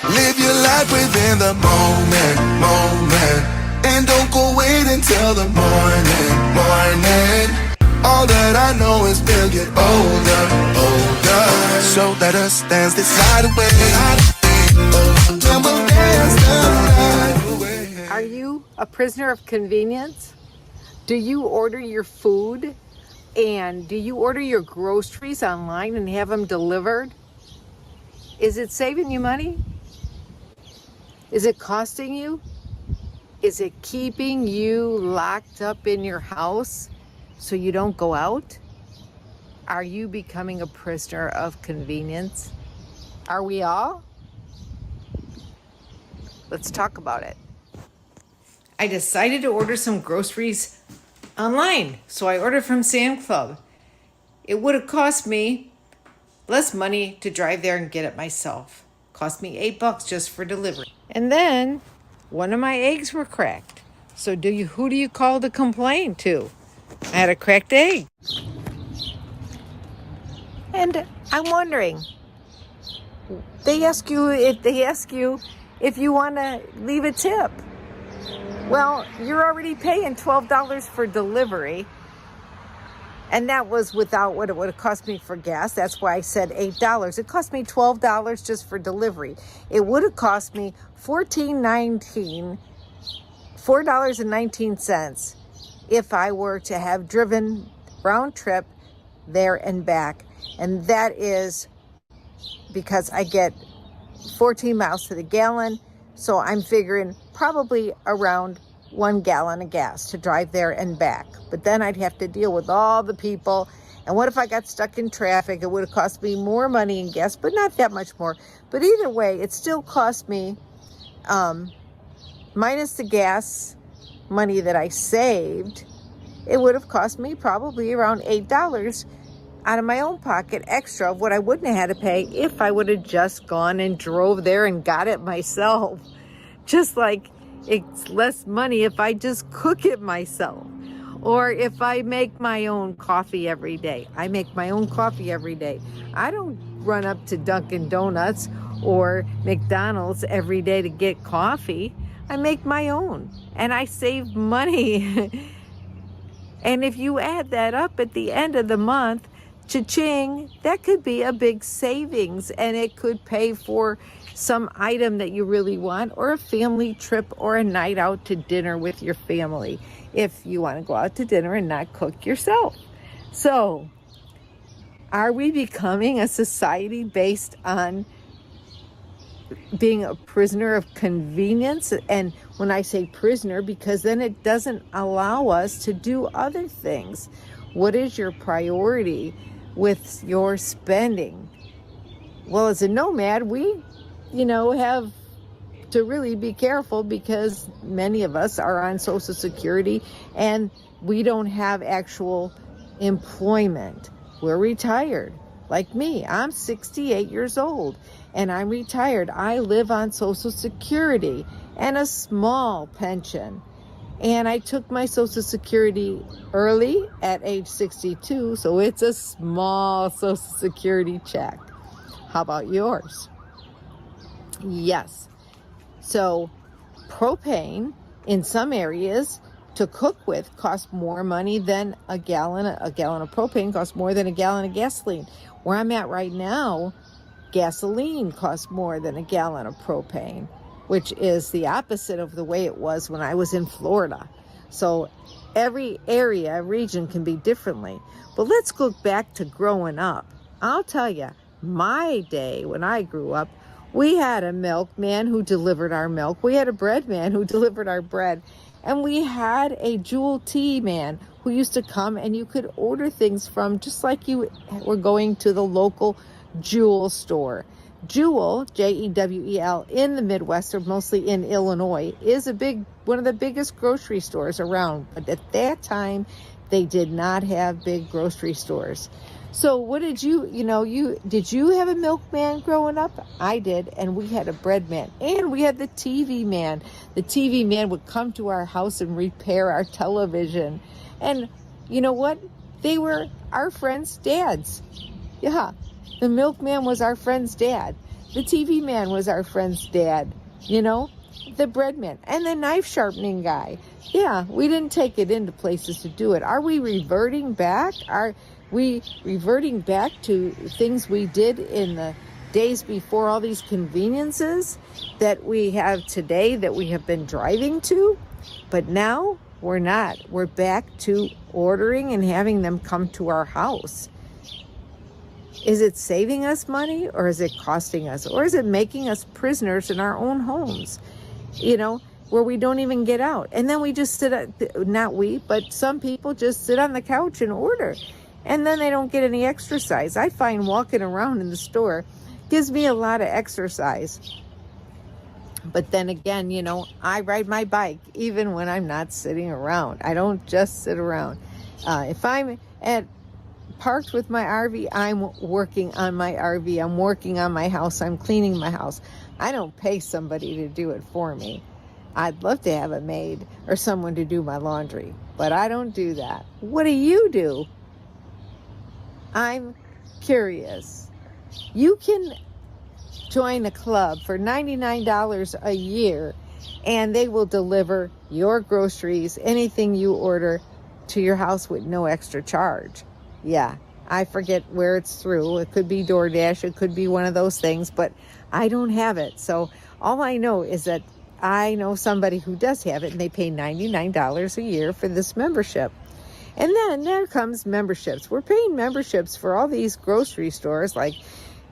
Live your life within the moment, moment. And don't go wait until the morning, morning. All that I know is we'll get older, older. So let us dance this night away. And we'll dance the night away. Are you a prisoner of convenience? Do you order your food and do you order your groceries online and have them delivered? Is it saving you money? Is it costing you? Is it keeping you locked up in your house so you don't go out? Are you becoming a prisoner of convenience? Are we all? Let's talk about it. I decided to order some groceries online, so I ordered from Sam Club. It would have cost me less money to drive there and get it myself. Cost me $8 just for delivery. And then one of my eggs were cracked. So who do you call to complain to? I had a cracked egg. And I'm wondering, they ask you if you want to leave a tip. Well, you're already paying $12 for delivery. And that was without what it would have cost me for gas. That's why I said $8. It cost me $12 just for delivery. It would have cost me $4.19 if I were to have driven round trip there and back. And that is because I get 14 miles to the gallon. So I'm figuring probably around 1 gallon of gas to drive there and back. But then I'd have to deal with all the people. And what if I got stuck in traffic? It would have cost me more money in gas, but not that much more. But either way, it still cost me, minus the gas money that I saved, it would have cost me probably around $8 out of my own pocket extra of what I wouldn't have had to pay if I would have just gone and drove there and got it myself. Just like it's less money if I just cook it myself. Or if I make my own coffee every day. I make my own coffee every day. I don't run up to Dunkin' Donuts or McDonald's every day to get coffee. I make my own and I save money. And if you add that up at the end of the month, cha-ching, that could be a big savings, and it could pay for some item that you really want, or a family trip, or a night out to dinner with your family if you want to go out to dinner and not cook yourself. So, are we becoming a society based on being a prisoner of convenience? And when I say prisoner, because then it doesn't allow us to do other things. What is your priority with your spending? Well, as a nomad, we, have to really be careful because many of us are on Social Security and we don't have actual employment. We're retired. Like me, I'm 68 years old and I'm retired. I live on Social Security and a small pension. And I took my Social Security early at age 62, so it's a small Social Security check. How about yours? Yes. So propane in some areas to cook with costs more money than a gallon of propane costs more than a gallon of gasoline. Where I'm at right now, gasoline costs more than a gallon of propane, which is the opposite of the way it was when I was in Florida. So every region can be differently. But let's go back to growing up. I'll tell you, my day when I grew up, we had a milkman who delivered our milk. We had a bread man who delivered our bread. And we had a Jewel tea man who used to come and you could order things from, just like you were going to the local Jewel store. Jewel, Jewel, in the Midwest, or mostly in Illinois, is one of the biggest grocery stores around. But at that time, they did not have big grocery stores. So what did did you have a milkman growing up? I did, and we had a bread man, and we had the TV man. The TV man would come to our house and repair our television. And you know what? They were our friends' dads. Yeah, the milkman was our friend's dad. The TV man was our friend's dad, you know, the bread man, and the knife sharpening guy. Yeah, we didn't take it into places to do it. Are we reverting back? Are we reverting back to things we did in the days before all these conveniences that we have today that we have been driving to? But now we're not. We're back to ordering and having them come to our house. Is it saving us money, or is it costing us, or is it making us prisoners in our own homes, you know, where we don't even get out? And then we just not we, but some people just sit on the couch and order, and then they don't get any exercise. I find walking around in the store gives me a lot of exercise. But then again, you know, I ride my bike even when I'm not sitting around. I don't just sit around. If I'm parked with my RV, I'm working on my RV. I'm working on my house. I'm cleaning my house. I don't pay somebody to do it for me. I'd love to have a maid or someone to do my laundry, but I don't do that. What do you do? I'm curious. You can join a club for $99 a year, and they will deliver your groceries, anything you order, to your house with no extra charge. Yeah, I forget where it's through. It could be DoorDash. It could be one of those things, but I don't have it. So all I know is that I know somebody who does have it, and they pay $99 a year for this membership. And then there comes memberships. We're paying memberships for all these grocery stores like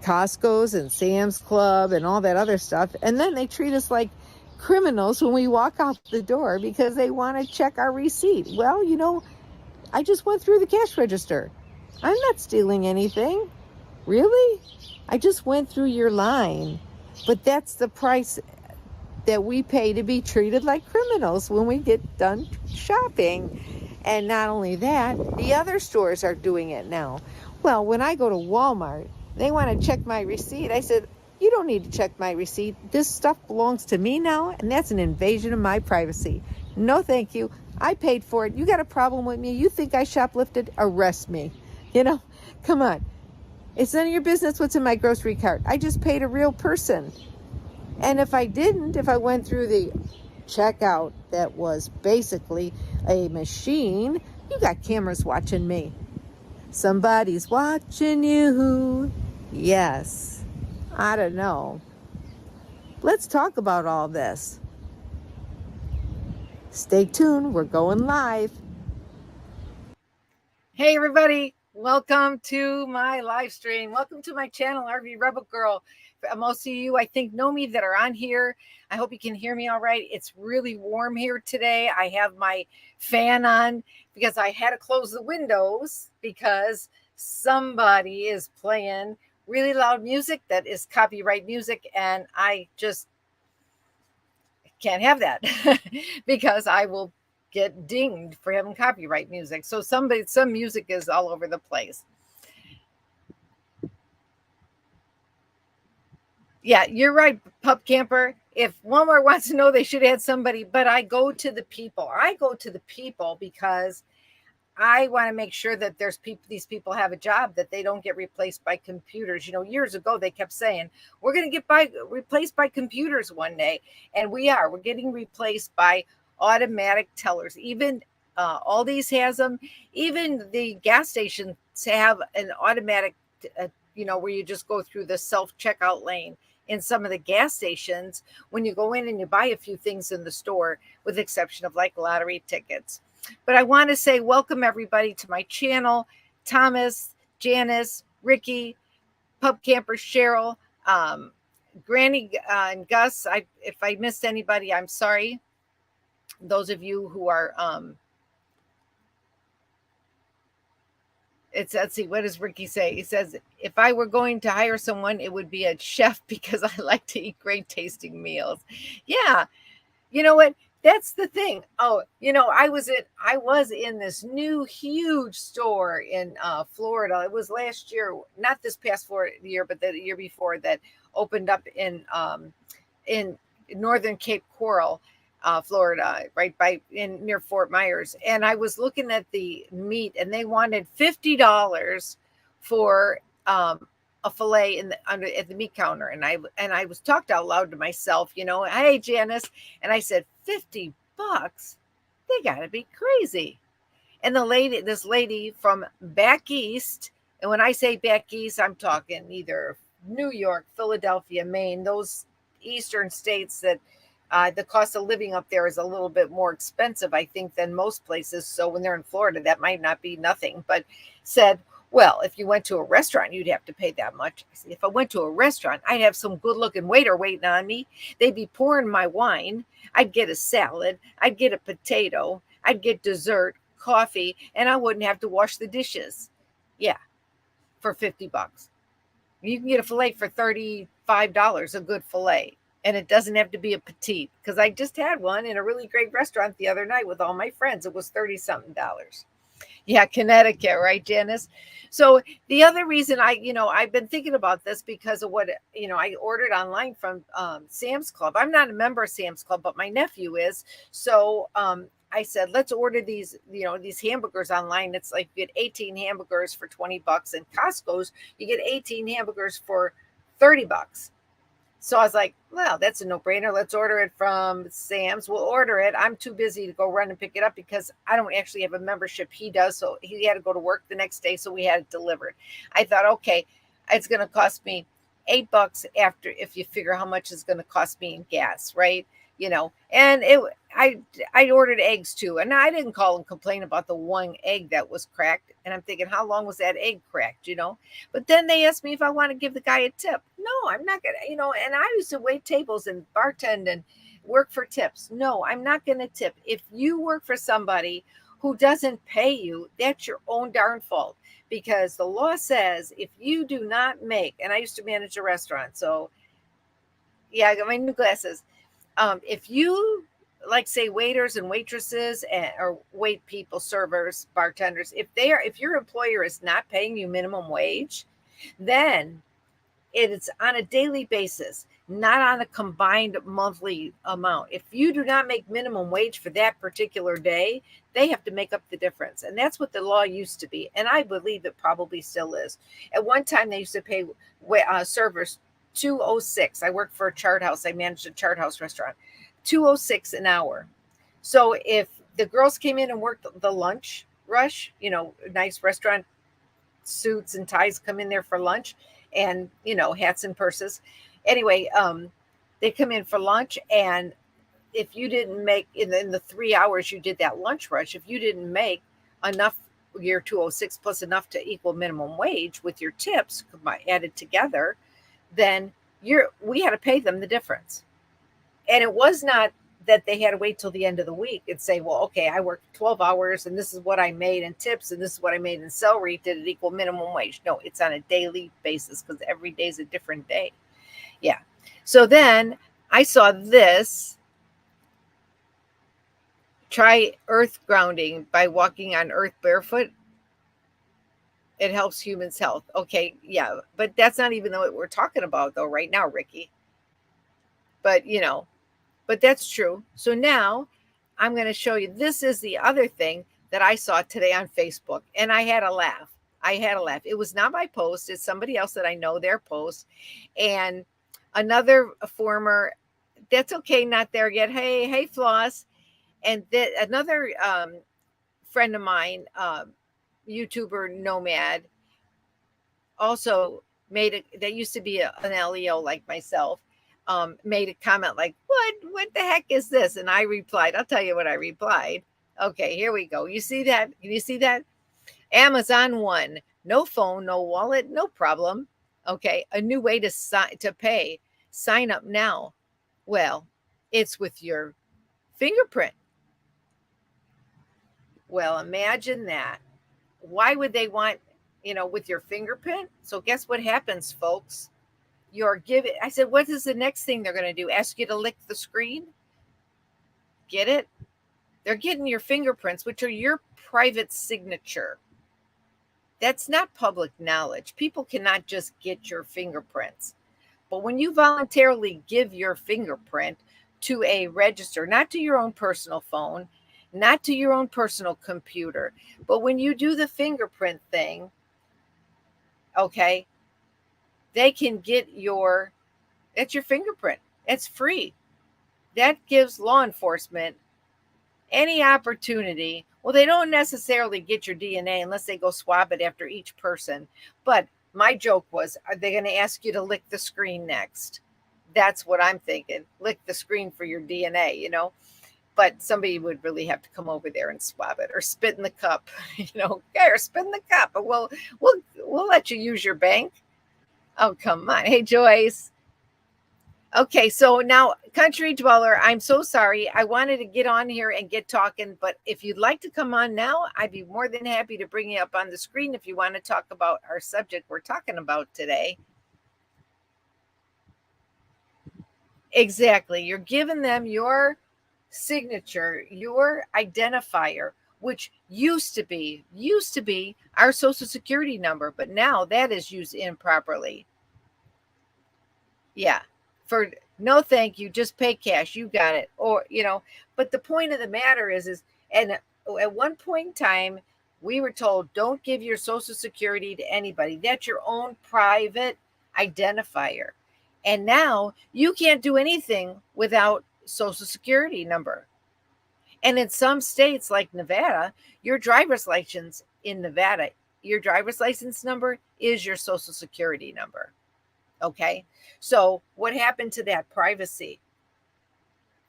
Costco's and Sam's Club and all that other stuff. And then they treat us like criminals when we walk out the door because they want to check our receipt. Well, you know, I just went through the cash register. I'm not stealing anything. Really? I just went through your line. But that's the price that we pay to be treated like criminals when we get done shopping. And not only that, the other stores are doing it now. Well, when I go to Walmart, they want to check my receipt. I said, you don't need to check my receipt. This stuff belongs to me now, and that's an invasion of my privacy. No, thank you. I paid for it. You got a problem with me? You think I shoplifted? Arrest me. You know, come on. It's none of your business what's in my grocery cart. I just paid a real person. And if I didn't, if I went through the checkout that was basically a machine, you got cameras watching me. Somebody's watching you. Yes. I don't know. Let's talk about all this. Stay tuned. We're going live. Hey, everybody. Welcome to my live stream. Welcome to my channel, RV Rebel Girl. Most of you, I think, know me that are on here. I hope you can hear me all right. It's really warm here today. I have my fan on because I had to close the windows because somebody is playing really loud music that is copyright music, and I just can't have that because I will get dinged for having copyright music. So some music is all over the place. Yeah, you're right, Pup Camper. If Walmart wants to know, they should add somebody, but I go to the people. I go to the people because I want to make sure that these people have a job, that they don't get replaced by computers. You know, years ago, they kept saying, we're going to get replaced by computers one day. And we're getting replaced by automatic tellers. Even Aldi's has them. Even the gas stations have an automatic, where you just go through the self-checkout lane. In some of the gas stations, when you go in and you buy a few things in the store, with the exception of like lottery tickets. But I want to say welcome everybody to my channel. Thomas, Janice, Ricky, Pup Camper, Cheryl, Granny, and Gus. If I missed anybody, I'm sorry. Those of you who are let's see, what does Ricky say? He says, if I were going to hire someone, it would be a chef because I like to eat great tasting meals. Yeah. You know what? That's the thing. Oh, I was in this new huge store in Florida. It was last year, not this past year, but the year before, that opened up in northern Cape Coral, Florida, right near Fort Myers. And I was looking at the meat, and they wanted $50 for a fillet at the meat counter, and I was talked out loud to myself, hey Janice, and I said, $50? They gotta be crazy. And this lady from back east, and when I say back east, I'm talking either New York, Philadelphia, Maine, those eastern states that the cost of living up there is a little bit more expensive, I think, than most places. So when they're in Florida, that might not be nothing, but said, well, if you went to a restaurant, you'd have to pay that much. I said, if I went to a restaurant, I'd have some good looking waiter waiting on me. They'd be pouring my wine. I'd get a salad. I'd get a potato. I'd get dessert, coffee, and I wouldn't have to wash the dishes. Yeah, for $50. You can get a filet for $35, a good filet. And it doesn't have to be a petite, because I just had one in a really great restaurant the other night with all my friends. It was 30 something dollars. Yeah, Connecticut, right, Janice? So the other reason I've been thinking about this because of what, I ordered online from Sam's Club. I'm not a member of Sam's Club, but my nephew is. So I said, let's order these hamburgers online. It's like you get 18 hamburgers for $20, and Costco's, you get 18 hamburgers for $30. So I was like, well, that's a no-brainer. Let's order it from Sam's. We'll order it. I'm too busy to go run and pick it up because I don't actually have a membership. He does. So he had to go to work the next day. So we had it delivered. I thought, okay, it's going to cost me $8 after, if you figure how much it's going to cost me in gas, right? And I ordered eggs too. And I didn't call and complain about the one egg that was cracked. And I'm thinking, how long was that egg cracked, But then they asked me if I want to give the guy a tip. No, I'm not going to, and I used to wait tables and bartend and work for tips. No, I'm not going to tip. If you work for somebody who doesn't pay you, that's your own darn fault. Because the law says if you do not make, and I used to manage a restaurant. So yeah, I got my new glasses. If you, like, say, waiters and waitresses or wait people, servers, bartenders, if your employer is not paying you minimum wage, then it's on a daily basis, not on a combined monthly amount. If you do not make minimum wage for that particular day, they have to make up the difference. And that's what the law used to be. And I believe it probably still is. At one time, they used to pay servers $2.06. I worked for a chart house. I managed a chart house restaurant. $2.06 an hour. So if the girls came in and worked the lunch rush, nice restaurant suits and ties come in there for lunch, and hats and purses. Anyway, they come in for lunch, and if you didn't make in the 3 hours you did that lunch rush, if you didn't make enough, your 206 plus enough to equal minimum wage with your tips added together, then we had to pay them the difference. And it was not that they had to wait till the end of the week and say, well, okay, I worked 12 hours and this is what I made in tips and this is what I made in salary. Did it equal minimum wage? No, it's on a daily basis because every day is a different day. Yeah. So then I saw this. Try earth grounding by walking on earth barefoot. It helps humans' health. Okay, yeah, but that's not even what we're talking about though right now, Ricky. But but that's true. So now I'm going to show you. This is the other thing that I saw today on Facebook, and I had a laugh. It was not my post. It's somebody else that I know, their post, and another former. That's okay, not there yet. Hey, Floss, and another friend of mine, YouTuber Nomad, also made it. That used to be an LEO like myself. Made a comment like, what the heck is this? And I replied, I'll tell you what I replied. Okay, here we go. You see that? Can you see that? Amazon One, no phone, no wallet, no problem. Okay, a new way to pay. Sign up now. Well, it's with your fingerprint. Well, imagine that. Why would they want, with your fingerprint? So guess what happens, folks? I said, what is the next thing they're going to do? Ask you to lick the screen? Get it? They're getting your fingerprints, which are your private signature. That's not public knowledge. People cannot just get your fingerprints. But when you voluntarily give your fingerprint to a register, not to your own personal phone, not to your own personal computer, but when you do the fingerprint thing, okay, they can get it's your fingerprint. It's free. That gives law enforcement any opportunity. Well, they don't necessarily get your DNA unless they go swab it after each person. But my joke was, are they going to ask you to lick the screen next? That's what I'm thinking. Lick the screen for your DNA. But somebody would really have to come over there and swab it or spit in the cup, or spit in the cup. But we'll let you use your bank. Oh, come on. Hey, Joyce. Okay, so now, Country Dweller, I'm so sorry. I wanted to get on here and get talking, but if you'd like to come on now, I'd be more than happy to bring you up on the screen if you want to talk about our subject we're talking about today. Exactly. You're giving them your signature, your identifier, which used to be our social security number, but now that is used improperly. Yeah. For no thank you, just pay cash. You got it. But the point of the matter is and at one point in time, we were told don't give your social security to anybody. That's your own private identifier. And now you can't do anything without social security number. And in some states like Nevada, your driver's license in Nevada, your driver's license number is your social security number. Okay. So what happened to that privacy?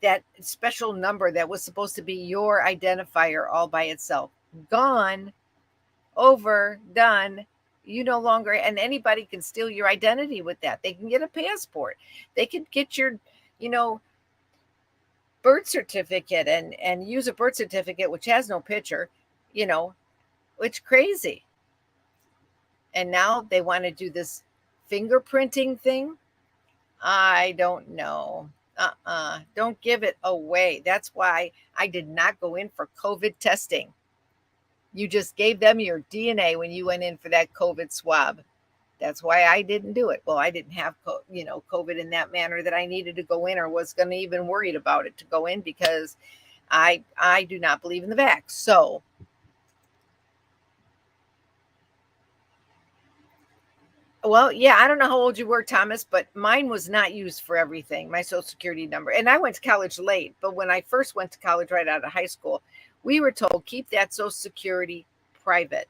That special number that was supposed to be your identifier all by itself? Gone, over, done. You no longer, and anybody can steal your identity with that. They can get a passport. They can get your, you know, birth certificate and use a birth certificate which has no picture, you know, it's crazy. And now they want to do this fingerprinting thing. I don't know. Don't give it away. That's why I did not go in for COVID testing. You just gave them your DNA when you went in for that COVID swab. That's why I didn't do it. Well, I didn't have COVID in that manner that I needed to go in or was going to even worried about it to go in because I do not believe in the vax. So well, yeah, I don't know how old you were, Thomas, but mine was not used for everything, my social security number. And I went to college late, but when I first went to college right out of high school, we were told keep that social security private.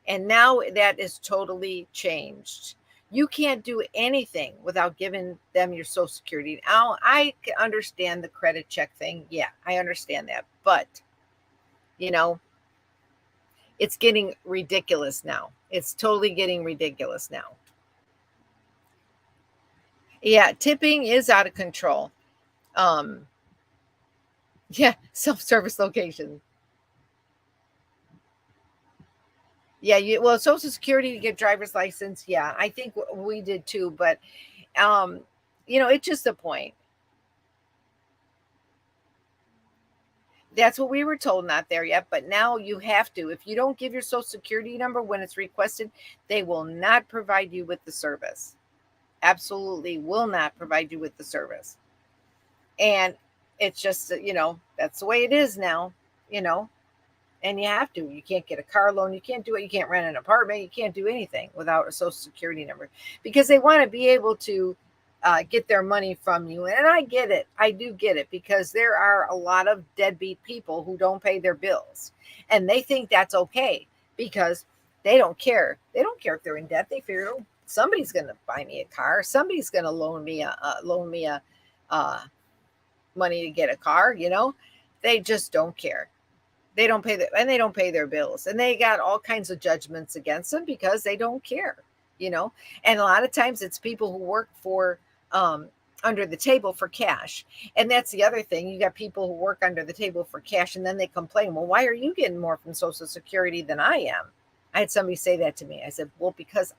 And now that is totally changed. You can't do anything without giving them your social security. Now, I understand the credit check thing. Yeah, I understand that. But, you know, it's getting ridiculous now. It's totally getting ridiculous now. Yeah, tipping is out of control. Um, yeah, self-service location. Yeah, well, Social Security to get driver's license. Yeah, I think we did too, but um, it's just a point. That's what we were told, not there yet, but now you have to. If you don't give your social security number when it's requested, they will not provide you with the service. Absolutely will not provide you with the service. And it's just, that's the way it is now, you know, and you have to. You can't get a car loan. You can't do it. You can't rent an apartment. You can't do anything without a social security number because they want to be able to get their money from you. And I get it. I do get it because there are a lot of deadbeat people who don't pay their bills and they think that's okay because they don't care. They don't care if they're in debt. They figure, oh, somebody's going to buy me a car. Somebody's going to loan me money to get a car. They just don't care. They don't pay their bills, and they got all kinds of judgments against them because they don't care. you know and a lot of times it's people who work for under the table for cash. And that's the other thing. You got people who work under the table for cash and then they complain, well, why are you getting more from Social Security than I am? I had somebody say that to me. I said, well, because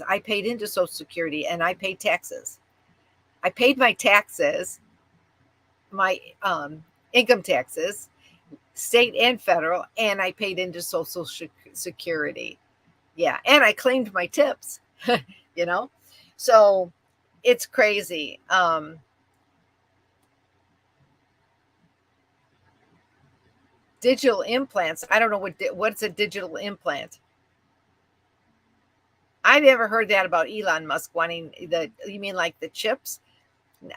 I paid into Social Security and I pay taxes. I paid my taxes, my income taxes, state and federal, and I paid into Social Security. Yeah, and I claimed my tips. you know, so it's crazy. Digital implants. I don't know what's a digital implant. I never heard that about Elon Musk wanting you mean like the chips?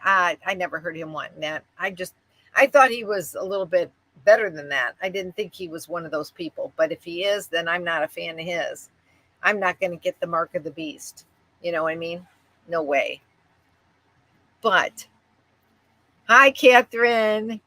I never heard him wanting that. I thought he was a little bit better than that. I didn't think he was one of those people. But if he is, then I'm not a fan of his. I'm not going to get the mark of the beast. You know what I mean? No way. But hi, Catherine.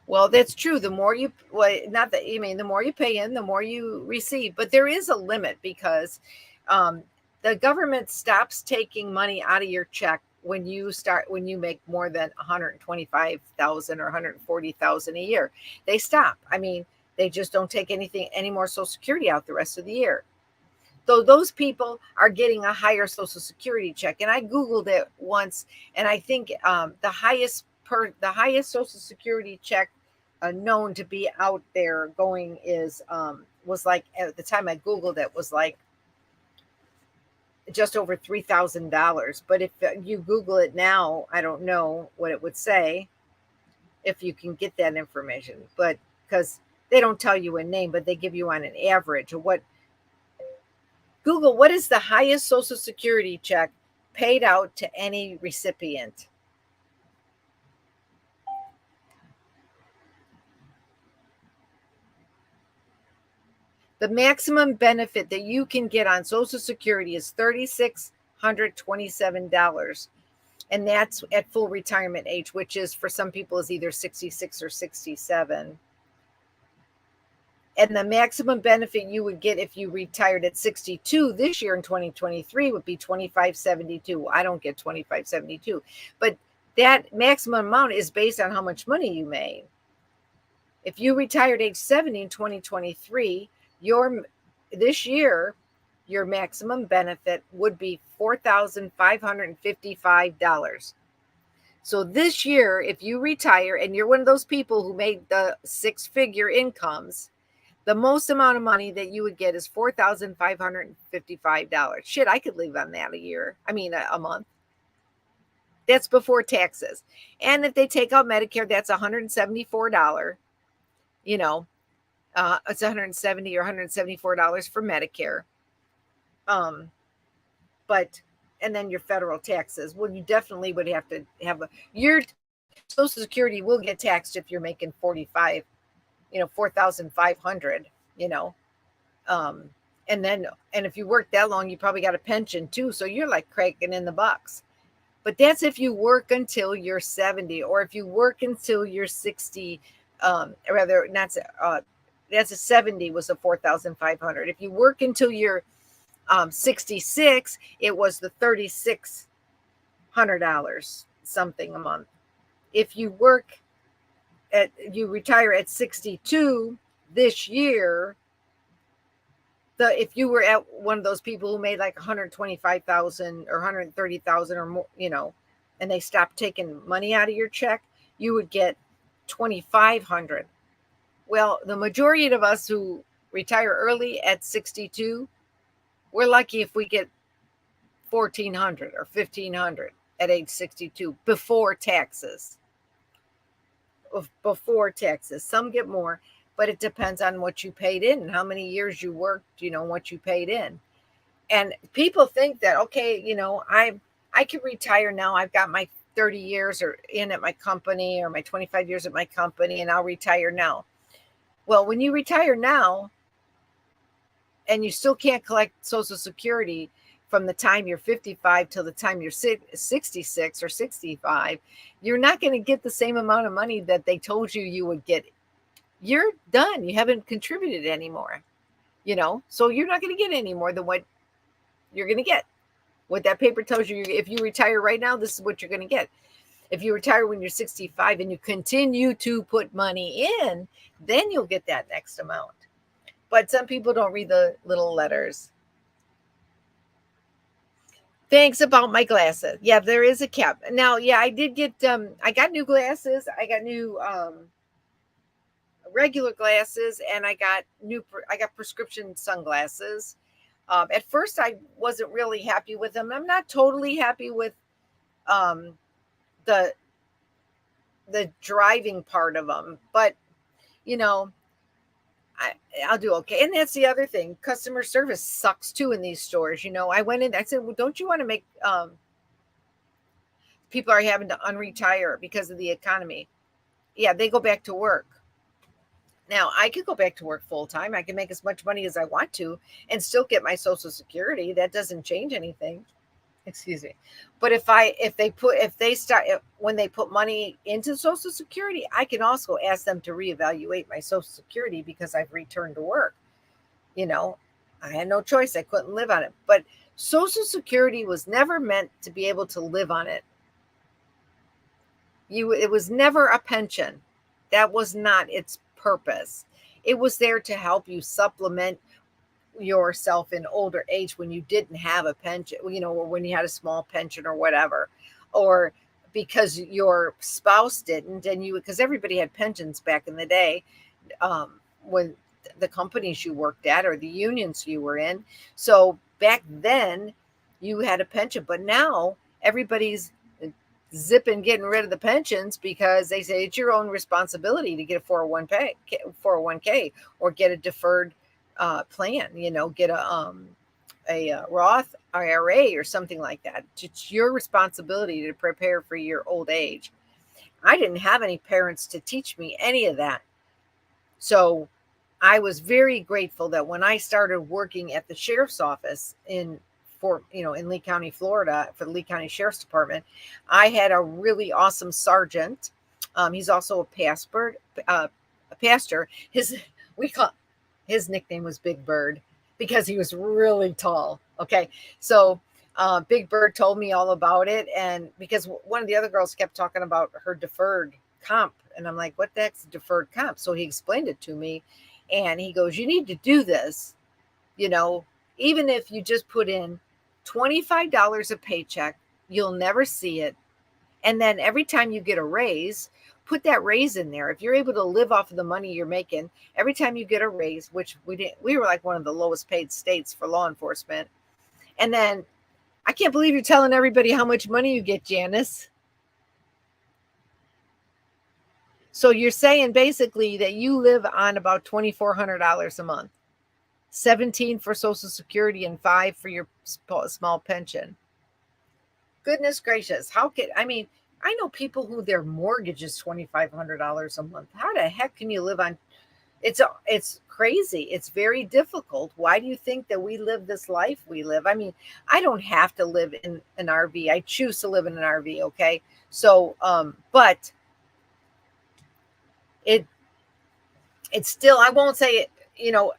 Well, that's true. The more you, well, not that you mean, the more you pay in, the more you receive. But there is a limit because um, the government stops taking money out of your check when you make more than 125,000 or 140,000 a year. They stop. I mean, they just don't take any more Social Security out the rest of the year. So those people are getting a higher Social Security check. And I Googled it once, and I think the highest Social Security check known to be out there going is was like at the time I Googled it was like just over $3,000. But if you Google it now, I don't know what it would say if you can get that information. But because they don't tell you a name, but they give you on an average of what. Google, what is the highest Social Security check paid out to any recipient? The maximum benefit that you can get on Social Security is $3,627. And that's at full retirement age, which is for some people is either 66 or 67. And the maximum benefit you would get if you retired at 62 this year in 2023 would be 2572. I don't get 2572, but that maximum amount is based on how much money you made. If you retired age 70 in 2023, this year your maximum benefit would be $4,555. So this year, if you retire and you're one of those people who made the six-figure incomes, the most amount of money that you would get is $4,555. Shit, I could live on that a month. That's before taxes. And if they take out Medicare, that's $174. You know, it's $170 or $174 for Medicare. But and then your federal taxes. Well, you definitely would have to have your Social Security will get taxed if you're making 4,500, and if you work that long, you probably got a pension too. So you're like cranking in the bucks. But that's if you work until you're 70, or if you work until you're 60, rather not, that's a 70 was a 4,500. If you work until you're 66, it was the $3,600 something a month. If you retire at 62 this year, if you were at one of those people who made like 125,000 or 130,000 or more, and they stopped taking money out of your check, you would get 2,500. Well, the majority of us who retire early at 62, we're lucky if we get 1,400 or 1,500 at age 62 before taxes. Some get more, but it depends on what you paid in and how many years you worked, what you paid in. And people think that, okay, I can retire now. I've got my 30 years at my company, or my 25 years at my company, and I'll retire now. Well, when you retire now and you still can't collect Social Security from the time you're 55 till the time you're 66 or 65, you're not going to get the same amount of money that they told you would get. You're done. You haven't contributed anymore, so you're not going to get any more than what you're going to get. What that paper tells you, if you retire right now, this is what you're going to get. If you retire when you're 65 and you continue to put money in, then you'll get that next amount. But some people don't read the little letters. Thanks about my glasses. Yeah, there is a cap. Now, yeah, I did get, I got new glasses. I got new regular glasses, and I got prescription sunglasses. At first, I wasn't really happy with them. I'm not totally happy with the driving part of them, but I'll do okay. And that's the other thing. Customer service sucks too in these stores. I went in, I said, well, don't you want to make people are having to unretire because of the economy? Yeah, they go back to work. Now, I could go back to work full time. I can make as much money as I want to and still get my social security. That doesn't change anything. Excuse me. But when they put money into social security, I can also ask them to reevaluate my social security because I've returned to work. You know, I had no choice. I couldn't live on it. But social security was never meant to be able to live on it. It was never a pension. That was not its purpose. It was there to help you supplement yourself in older age when you didn't have a pension, or when you had a small pension or whatever, or because your spouse didn't, and because everybody had pensions back in the day, when the companies you worked at or the unions you were in. So back then you had a pension, but now everybody's zipping getting rid of the pensions because they say it's your own responsibility to get a 401k or get a deferred plan, get a Roth IRA or something like that. It's your responsibility to prepare for your old age. I didn't have any parents to teach me any of that. So I was very grateful that when I started working at the sheriff's office in Lee County, Florida, for the Lee County Sheriff's Department, I had a really awesome sergeant. He's also a pastor. His nickname was Big Bird because he was really tall. Okay, so Big Bird told me all about it, and because one of the other girls kept talking about her deferred comp, and I'm like, what the heck's deferred comp? So he explained it to me, and he goes, you need to do this, even if you just put in $25 a paycheck, you'll never see it. And then every time you get a raise, put that raise in there. If you're able to live off of the money you're making, every time you get a raise, which we were like one of the lowest paid states for law enforcement. And then I can't believe you're telling everybody how much money you get, Janice. So you're saying basically that you live on about $2,400 a month. 17 for Social Security and 5 for your small pension. Goodness gracious. I know people who their mortgage is $2,500 a month. How the heck can you live on? It's crazy. It's very difficult. Why do you think that we live this life we live? I don't have to live in an RV. I choose to live in an RV. Okay. So, but it's still, I won't say it,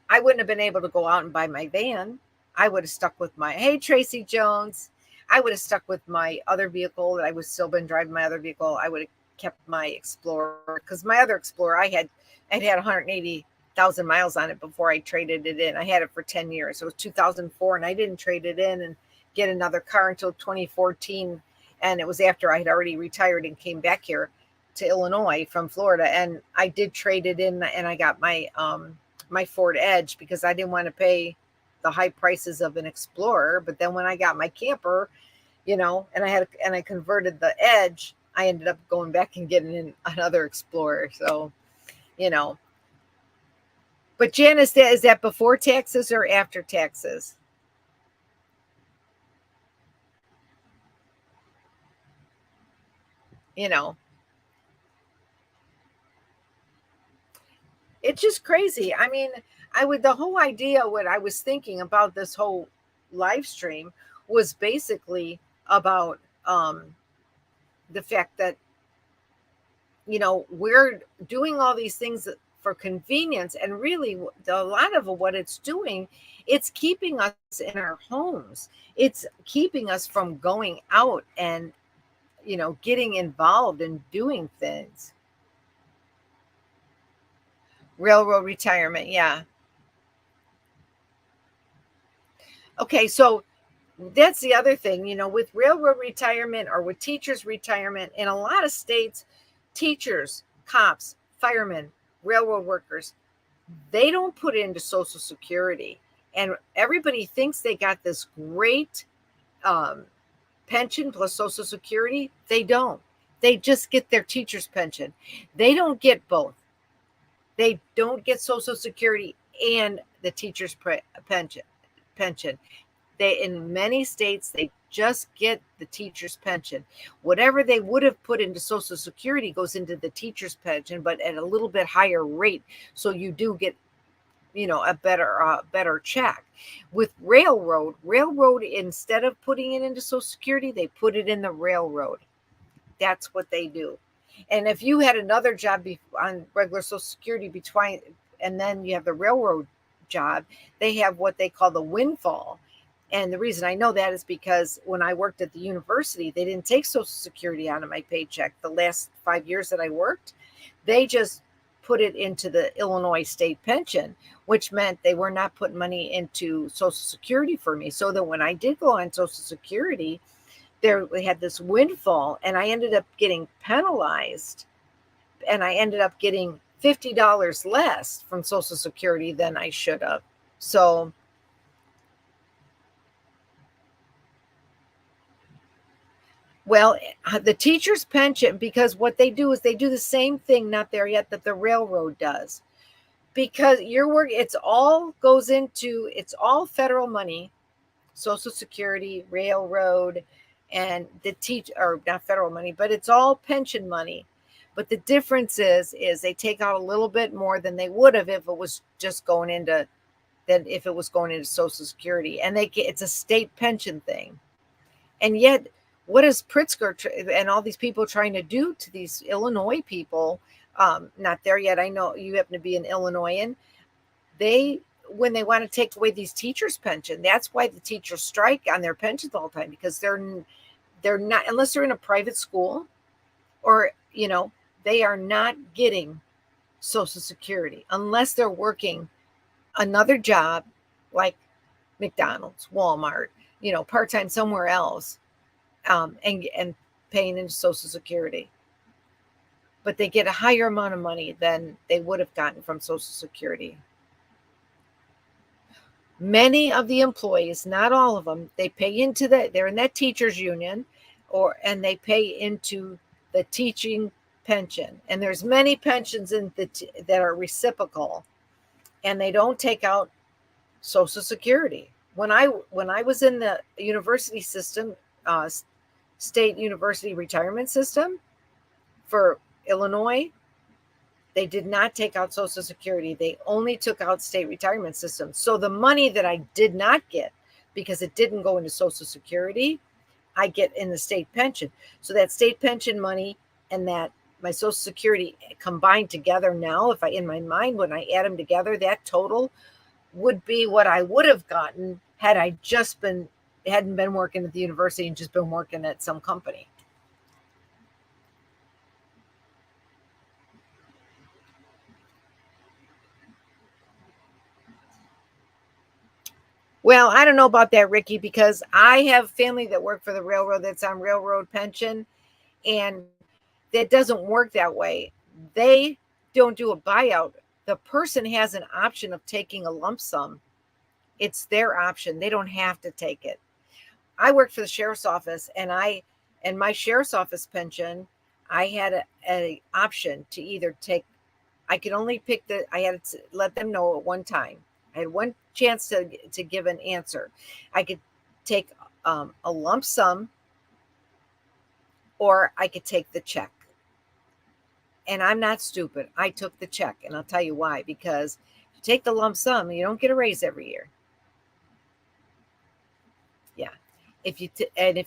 I wouldn't have been able to go out and buy my van. I would have stuck with hey, Tracy Jones. I would have stuck with my other vehicle that I would still been driving my other vehicle. I would have kept my Explorer because my other Explorer, I had 180,000 miles on it before I traded it in. I had it for 10 years. It was 2004 and I didn't trade it in and get another car until 2014. And it was after I had already retired and came back here to Illinois from Florida. And I did trade it in and I got my, my Ford Edge because I didn't want to pay the high prices of an Explorer. But then when I got my camper, and I converted the Edge, I ended up going back and getting in another Explorer. So, but Janice, is that before taxes or after taxes? It's just crazy. The whole idea, what I was thinking about this whole live stream was basically about the fact that, we're doing all these things for convenience, and really a lot of what it's doing, it's keeping us in our homes. It's keeping us from going out and, getting involved and doing things. Railroad retirement. Yeah. Okay. So that's the other thing, with railroad retirement or with teachers retirement in a lot of states, teachers, cops, firemen, railroad workers, they don't put into Social Security. And everybody thinks they got this great pension plus Social Security. They don't. They just get their teacher's pension. They don't get both. They don't get Social Security and the teacher's pension. They, in many states, they just get the teacher's pension. Whatever they would have put into Social Security goes into the teacher's pension, but at a little bit higher rate. So you do get, a better check. With railroad, instead of putting it into Social Security, they put it in the railroad. That's what they do. And if you had another job on regular Social Security between, and then you have the railroad job, they have what they call the windfall. And the reason I know that is because when I worked at the university, they didn't take Social Security out of my paycheck. The last 5 years that I worked, they just put it into the Illinois state pension, which meant they were not putting money into Social Security for me. So that when I did go on Social Security, we had this windfall, and I ended up getting penalized, and I ended up getting $50 less from Social Security than I should have. So well, the teacher's pension, because what they do is they do the same thing, not there yet, that the railroad does. Because your work, it's all federal money, Social Security, railroad, and or not federal money, but it's all pension money. But the difference is they take out a little bit more than they would have if it was just going into Social Security, and it's a state pension thing. And yet, what is Pritzker and all these people trying to do to these Illinois people? Not there yet. I know you happen to be an Illinoisan. When they want to take away these teachers' pension, that's why the teachers strike on their pensions all the time, because they're not, unless they're in a private school, or they are not getting Social Security unless they're working another job like McDonald's, Walmart, part-time somewhere else, and paying into Social Security. But they get a higher amount of money than they would have gotten from Social Security. Many of the employees, not all of them, they're in that teachers union, and they pay into the teaching pension. And there's many pensions that are reciprocal, and they don't take out Social Security. When I was in the university system, state university retirement system for Illinois, they did not take out Social Security. They only took out state retirement system. So the money that I did not get, because it didn't go into Social Security, I get in the state pension. So that state pension money and that my Social Security combined together now, in my mind, when I add them together, that total would be what I would have gotten had I hadn't been working at the university and just been working at some company. Well, I don't know about that, Ricky, because I have family that work for the railroad that's on railroad pension, and that doesn't work that way. They don't do a buyout. The person has an option of taking a lump sum. It's their option. They don't have to take it. I worked for the sheriff's office, and my sheriff's office pension, I had a option to either take. I could only pick I had to let them know at one time. I had one chance to give an answer. I could take a lump sum, or I could take the check. And I'm not stupid. I took the check, and I'll tell you why. Because if you take the lump sum, you don't get a raise every year. Yeah. If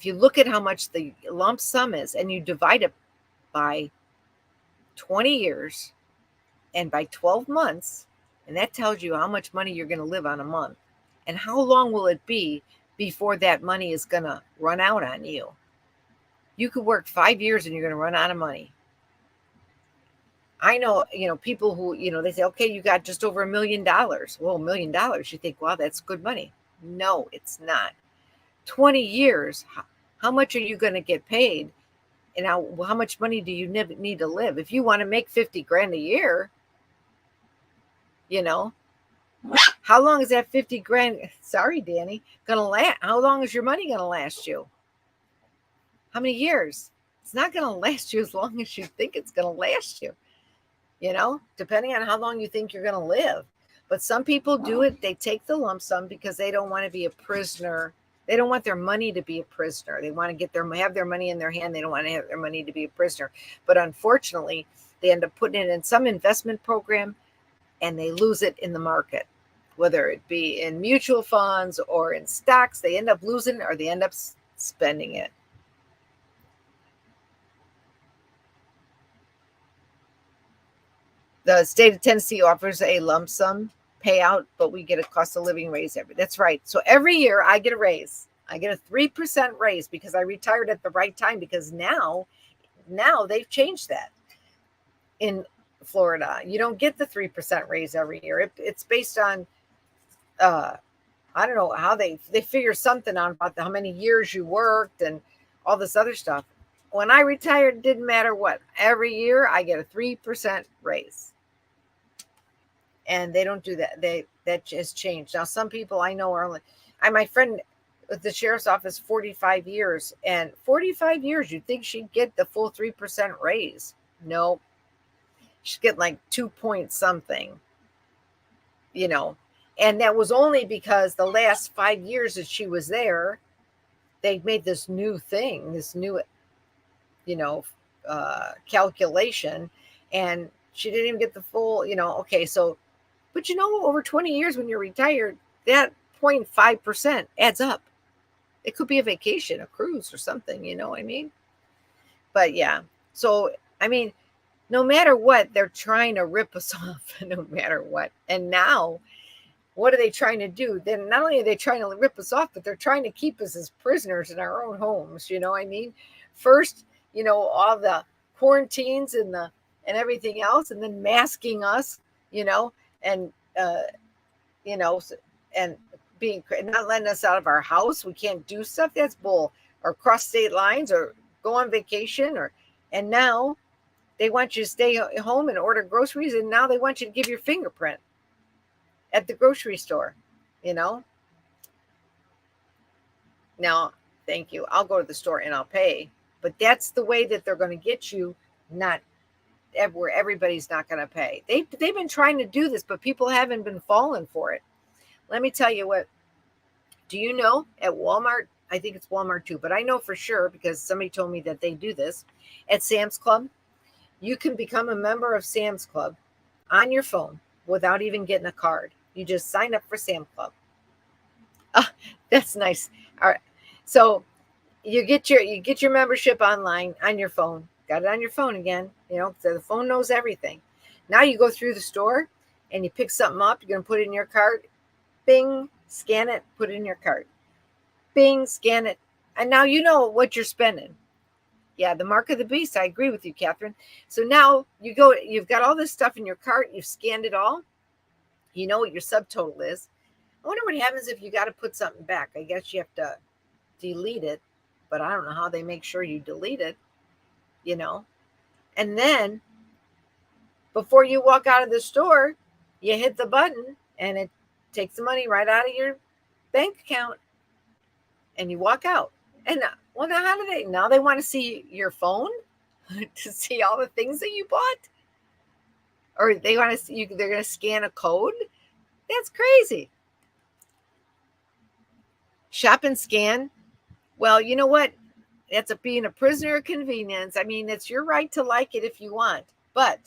you look at how much the lump sum is, and you divide it by 20 years and by 12 months, and that tells you how much money you're going to live on a month. And how long will it be before that money is going to run out on you? You could work 5 years and you're going to run out of money. I know, people who, they say, okay, you got just over $1 million. Well, $1 million, you think, wow, that's good money. No, it's not. 20 years, how much are you going to get paid? And how much money do you need to live? If you want to make 50 grand a year, how long is that 50 grand? Sorry, Danny, going to last? How long is your money going to last you? How many years? It's not going to last you as long as you think it's going to last you, depending on how long you think you're going to live. But some people do it. They take the lump sum because they don't want to be a prisoner. They don't want their money to be a prisoner. They want to have their money in their hand. They don't want to have their money to be a prisoner. But unfortunately, they end up putting it in some investment program and they lose it in the market, whether it be in mutual funds or in stocks. They end up losing it or they end up spending it. The state of Tennessee offers a lump sum payout, but we get a cost of living raise that's right. So every year I get a raise. I get a 3% raise because I retired at the right time, because now they've changed that in Florida. You don't get the 3% raise every year. It's based on I don't know how they figure something out about how many years you worked and all this other stuff. When I retired, it didn't matter what. Every year I get a 3% raise. And they don't do that. That has changed. Now some people I know are only my friend with the sheriff's office 45 years, and 45 years you'd think she'd get the full 3% raise. No. She's getting like 2 point something, you know. And that was only because the last 5 years that she was there, they made this new thing, this new, calculation, and she didn't even get the full, okay, so, but over 20 years when you're retired, that 0.5% adds up. It could be a vacation, a cruise or something, you know what I mean? But yeah, so, I mean, no matter what, they're trying to rip us off, no matter what. And now, what are they trying to do? Then not only are they trying to rip us off, but they're trying to keep us as prisoners in our own homes. You know what I mean? First, all the quarantines and everything else, and then masking us, and you know, and being not letting us out of our house. We can't do stuff. That's bull. Or cross state lines, or go on vacation, and now they want you to stay home and order groceries, and now they want you to give your fingerprint at the grocery store, you know. Now, thank you. I'll go to the store and I'll pay. But that's the way that they're going to get you, not where everybody's not going to pay. They've been trying to do this, but people haven't been falling for it. Let me tell you what. Do you know at Walmart, I think it's Walmart too, but I know for sure because somebody told me that they do this. At Sam's Club, you can become a member of Sam's Club on your phone without even getting a card. You just sign up for Sam's Club. Oh, that's nice. All right. So you get your membership online on your phone. Got it on your phone again, so the phone knows everything. Now you go through the store and you pick something up, you're going to put it in your cart. Bing, scan it, put it in your cart. Bing, scan it. And now you know what you're spending. Yeah, the mark of the beast. I agree with you, Catherine. So now you've got all this stuff in your cart. You've scanned it all. You know what your subtotal is. I wonder what happens if you got to put something back. I guess you have to delete it, but I don't know how they make sure you delete it, And then before you walk out of the store, you hit the button and it takes the money right out of your bank account and you walk out. And well, now now they want to see your phone to see all the things that you bought? Or they want to see they're going to scan a code? That's crazy. Shop and scan. Well, you know what? That's being a prisoner of convenience. I mean, it's your right to like it if you want. But,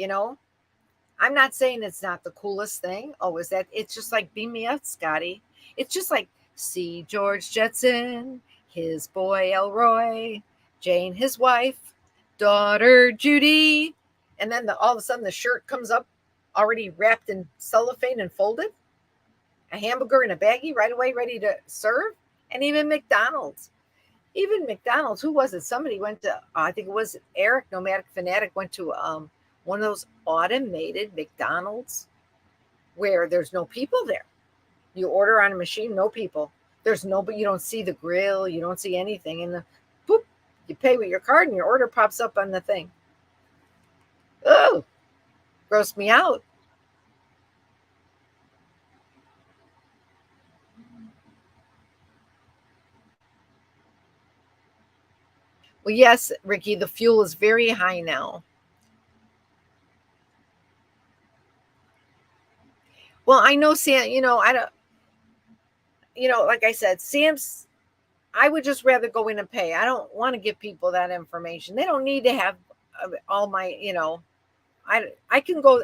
I'm not saying it's not the coolest thing. Oh, it's just like beam me up, Scotty. It's just like see George Jetson, his boy Elroy, Jane, his wife, daughter Judy. And then all of a sudden the shirt comes up already wrapped in cellophane and folded. A hamburger in a baggie right away, ready to serve. And even McDonald's. Who was it? Somebody went to, I think it was Eric, Nomadic Fanatic, went to one of those automated McDonald's where there's no people there. You order on a machine, no people. There's nobody, you don't see the grill, you don't see anything. And boop, you pay with your card and your order pops up on the thing. Oh, grossed me out. Well, yes, Ricky, the fuel is very high now. Well, I know Sam, I don't, like I said, Sam's, I would just rather go in and pay. I don't want to give people that information. They don't need to have all my, I can go,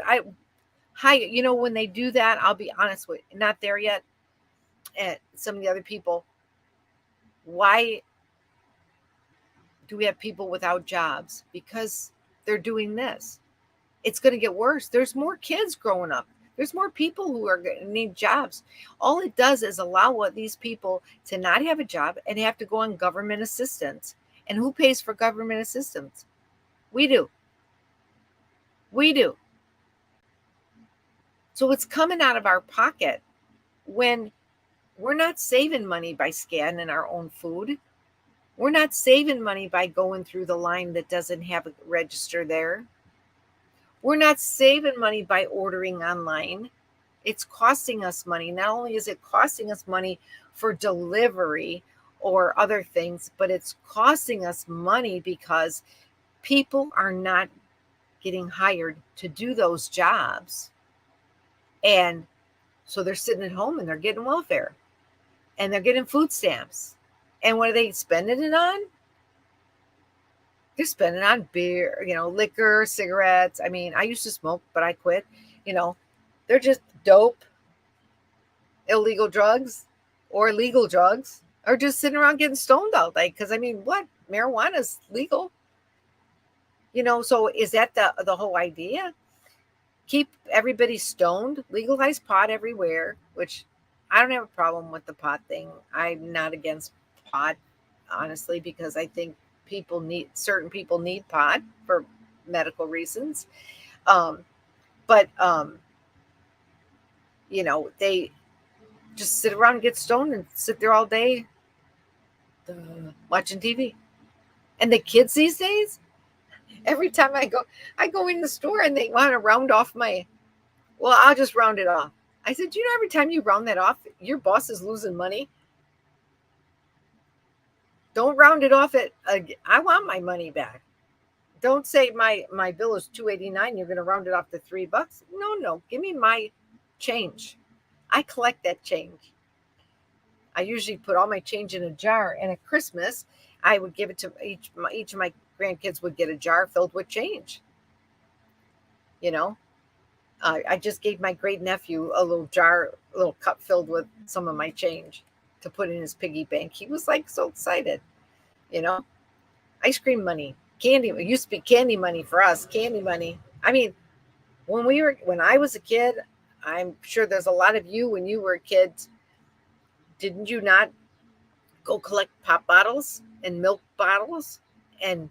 hi, when they do that, I'll be honest with you, not there yet. And some of the other people, why do we have people without jobs? Because they're doing this. It's going to get worse. There's more kids growing up. There's more people who are going to need jobs. All it does is allow these people to not have a job and have to go on government assistance. And who pays for government assistance? We do. We do. So it's coming out of our pocket when we're not saving money by scanning our own food. We're not saving money by going through the line that doesn't have a register there. We're not saving money by ordering online. It's costing us money. Not only is it costing us money for delivery or other things, but it's costing us money because people are not getting hired to do those jobs. And so they're sitting at home and they're getting welfare and they're getting food stamps. And what are they spending it on? They're spending on beer, liquor, cigarettes. I mean, I used to smoke, but I quit. They're just dope, illegal drugs, or legal drugs, or just sitting around getting stoned all day. Because I mean, what? Marijuana's legal. So is that the whole idea? Keep everybody stoned, legalize pot everywhere, which I don't have a problem with the pot thing. I'm not against pot, honestly, because I think certain people need pot for medical reasons. But they just sit around and get stoned and sit there all day watching TV. And the kids these days, every time I go in the store and they want to round off I'll just round it off. I said, every time you round that off, your boss is losing money. Don't round it off I want my money back. Don't say my bill is $2.89. You're going to round it off to $3. No, give me my change. I collect that change. I usually put all my change in a jar, and at Christmas, I would give it to each of my grandkids would get a jar filled with change. I just gave my great nephew a little cup filled with some of my change to put in his piggy bank. He was like so excited. Ice cream money, candy. It used to be candy money for us. Candy money. I mean, when I was a kid, I'm sure there's a lot of you when you were a kid. Didn't you not go collect pop bottles and milk bottles and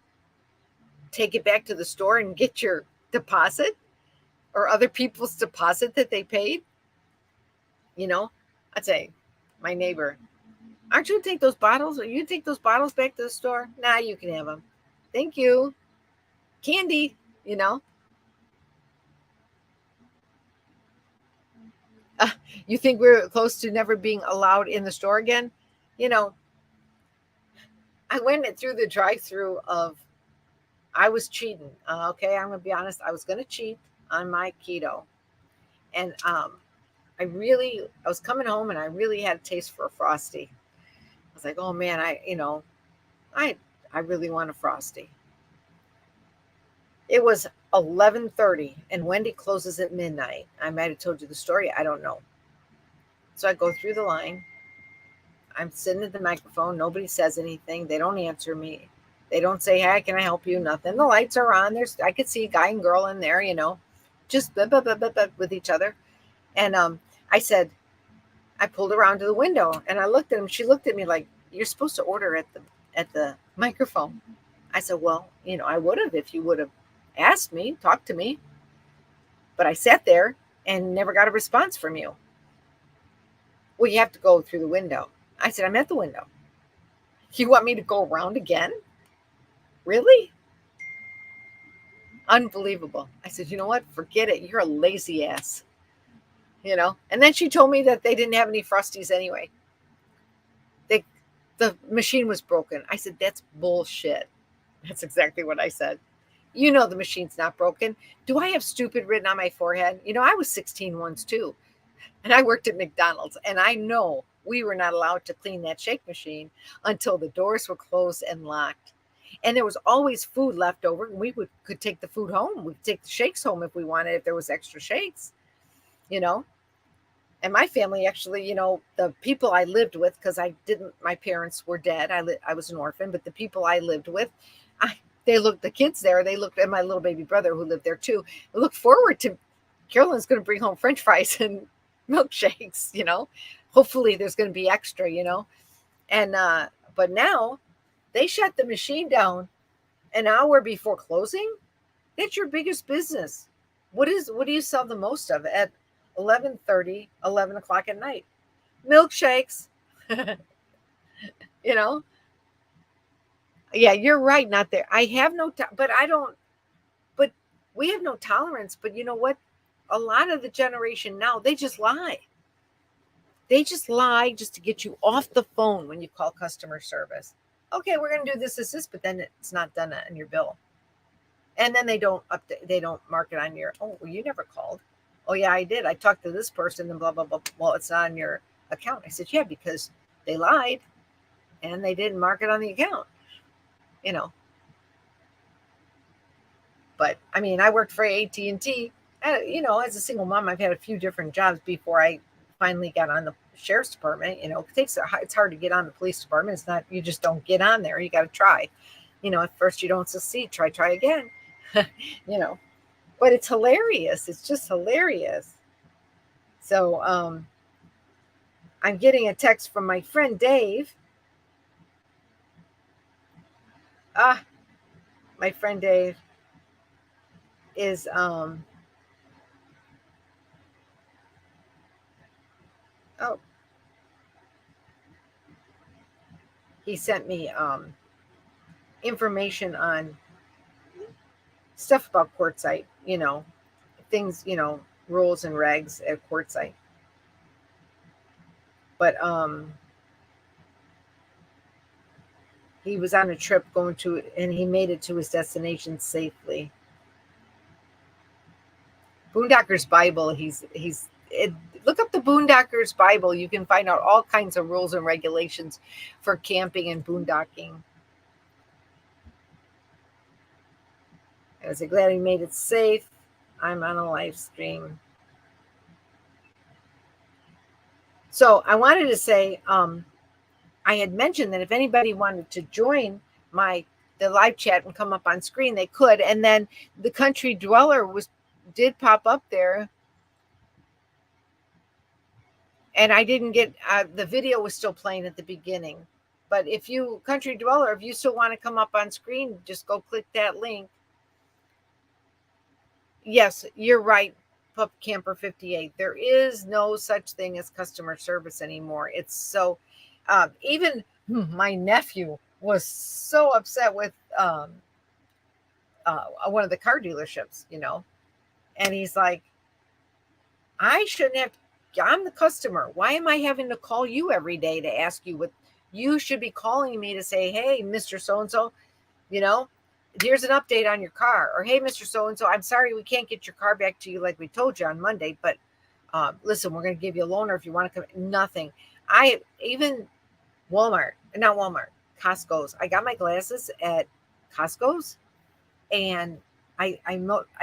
take it back to the store and get your deposit or other people's deposit that they paid? I'd say, my neighbor, aren't you going to take those bottles? Are you take those bottles back to the store? Nah, you can have them. Thank you. Candy, you think we're close to never being allowed in the store again? I went through the drive-through I was cheating. Okay, I'm going to be honest. I was going to cheat on my keto. And I was coming home and I really had a taste for a Frosty. I was like, oh man, I really want a Frosty. It was 11:30 and Wendy closes at midnight. I might have told you the story. I don't know. So I go through the line. I'm sitting at the microphone. Nobody says anything. They don't answer me. They don't say, "Hi, can I help you?" Nothing. The lights are on. I could see a guy and girl in there, just with each other. And I said, I pulled around to the window and I looked at him. She looked at me like, "You're supposed to order at the microphone." I said, "Well, I would have if you would have asked me, talked to me." But I sat there and never got a response from you. Well, you have to go through the window. I said, "I'm at the window. You want me to go around again? Really?" Unbelievable. I said, "You know what? Forget it. You're a lazy ass." And then she told me that they didn't have any Frosties anyway. The machine was broken. I said, "That's bullshit." That's exactly what I said. The machine's not broken. Do I have stupid written on my forehead? I was 16 once too. And I worked at McDonald's, and I know we were not allowed to clean that shake machine until the doors were closed and locked. And there was always food left over. We could take the food home. We could take the shakes home if we wanted, if there was extra shakes, you know. And my family actually, the people I lived with, because my parents were dead. I was an orphan, but the people I lived with, the kids there, they looked at my little baby brother who lived there too. They looked forward to Carolyn's going to bring home French fries and milkshakes, Hopefully there's going to be extra, And, but now they shut the machine down an hour before closing. That's your biggest business. What do you sell the most of at 11:30, 11 o'clock at night? Milkshakes. you know yeah, you're right, not there. I have no but I don't but we have no tolerance. But you know what, a lot of the generation now, they just lie just to get you off the phone when you call customer service. Okay, we're going to do this, but then it's not done on your bill. And then they don't mark it on your, oh, well, you never called. Oh yeah, I did. I talked to this person and blah, blah, blah. Well, it's not on your account. I said, yeah, because they lied and they didn't mark it on the account, But I mean, I worked for AT&T. As a single mom, I've had a few different jobs before I finally got on the sheriff's department. It's hard to get on the police department. It's not, you just don't get on there. You got to try. At first you don't succeed, try again. But it's hilarious. It's just hilarious. So I'm getting a text from my friend Dave. My friend Dave is he sent me information on stuff about Quartzsite, things, rules and regs at Quartzsite. But he was on a trip and he made it to his destination safely. Boondockers Bible, look up the Boondockers Bible. You can find out all kinds of rules and regulations for camping and boondocking. I was glad he made it safe. I'm on a live stream. So I wanted to say, I had mentioned that if anybody wanted to join the live chat and come up on screen, they could. And then the Country Dweller did pop up there. And I didn't get, the video was still playing at the beginning. But Country Dweller, if you still want to come up on screen, just go click that link. Yes, you're right, Pup Camper 58. There is no such thing as customer service anymore. It's so, even my nephew was so upset with one of the car dealerships, and he's like, I shouldn't have, I'm the customer. Why am I having to call you every day to ask you what you should be calling me to say, hey, Mr. So-and-so, here's an update on your car, or hey, Mr. So-and-so, I'm sorry we can't get your car back to you like we told you on Monday, but listen, we're going to give you a loaner if you want to come. Nothing. Even Costco's. I got my glasses at Costco's, and I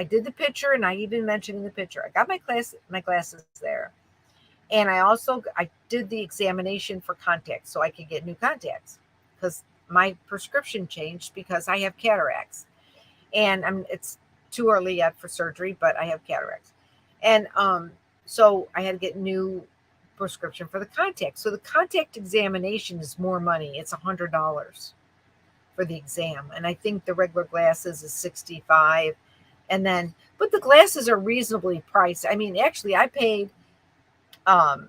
did the picture, and I even mentioned in the picture, I got my glasses there. And I did the examination for contacts so I could get new contacts, because my prescription changed because I have cataracts, and it's too early yet for surgery, but I have cataracts. And so I had to get new prescription for the contacts. So the contact examination is more money. It's $100 for the exam. And I think the regular glasses is $65. But the glasses are reasonably priced. I mean, actually I paid the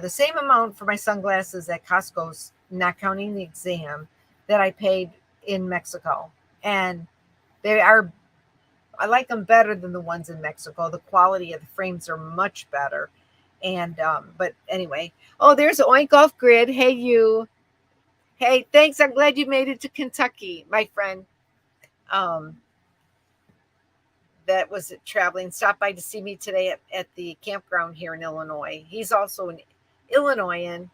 same amount for my sunglasses at Costco's, not counting the exam, that I paid in Mexico. And I like them better than the ones in Mexico. The quality of the frames are much better. And but anyway, there's Oink Off Grid. Hey, you. Hey, thanks. I'm glad you made it to Kentucky, my friend. that was traveling stopped by to see me today at the campground here in Illinois. He's also an Illinoisan.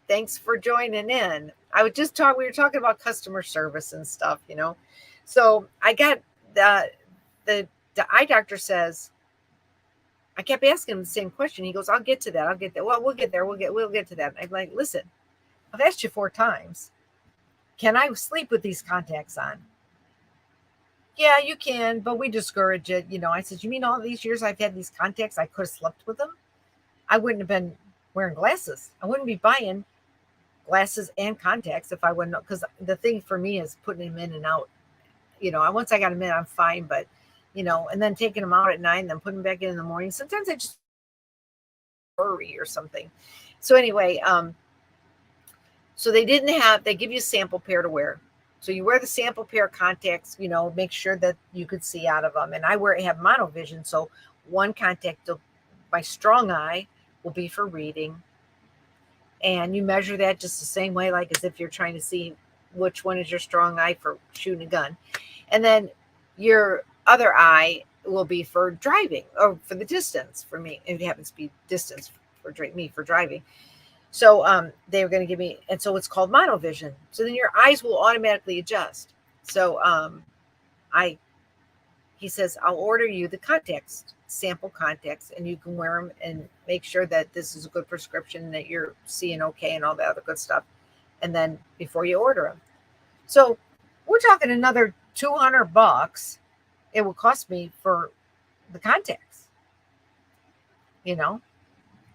Thanks for joining in. We were talking about customer service and stuff, you know. So I got the eye doctor says, I kept asking him the same question. He goes, I'll get to that. I'll get that. Well, we'll get there. We'll get to that. I'm like, listen, I've asked you 4 times. Can I sleep with these contacts on? Yeah, you can, but we discourage it. You know, I said, you mean all these years I've had these contacts, I could have slept with them? I wouldn't have been wearing glasses. I wouldn't be buying glasses and contacts if I wouldn't know. Because the thing for me is putting them in and out. You know, once I got them in, I'm fine. But, you know, and then taking them out at night and then putting them back in the morning. Sometimes I just worry or something. So anyway, so they give you a sample pair to wear. So you wear the sample pair of contacts, you know, make sure that you could see out of them. And I have monovision. So one contact, my strong eye, will be for reading. And you measure that just the same way, like as if you're trying to see which one is your strong eye for shooting a gun. And then your other eye will be for driving or for the distance for me. It happens to be distance for me for driving. So they were going to give me, and so it's called monovision. So then your eyes will automatically adjust. So he says, I'll order you the contacts, sample contacts, and you can wear them and make sure that this is a good prescription, that you're seeing okay and all that other good stuff. And then before you order them. So we're talking another $200 it will cost me for the contacts, you know,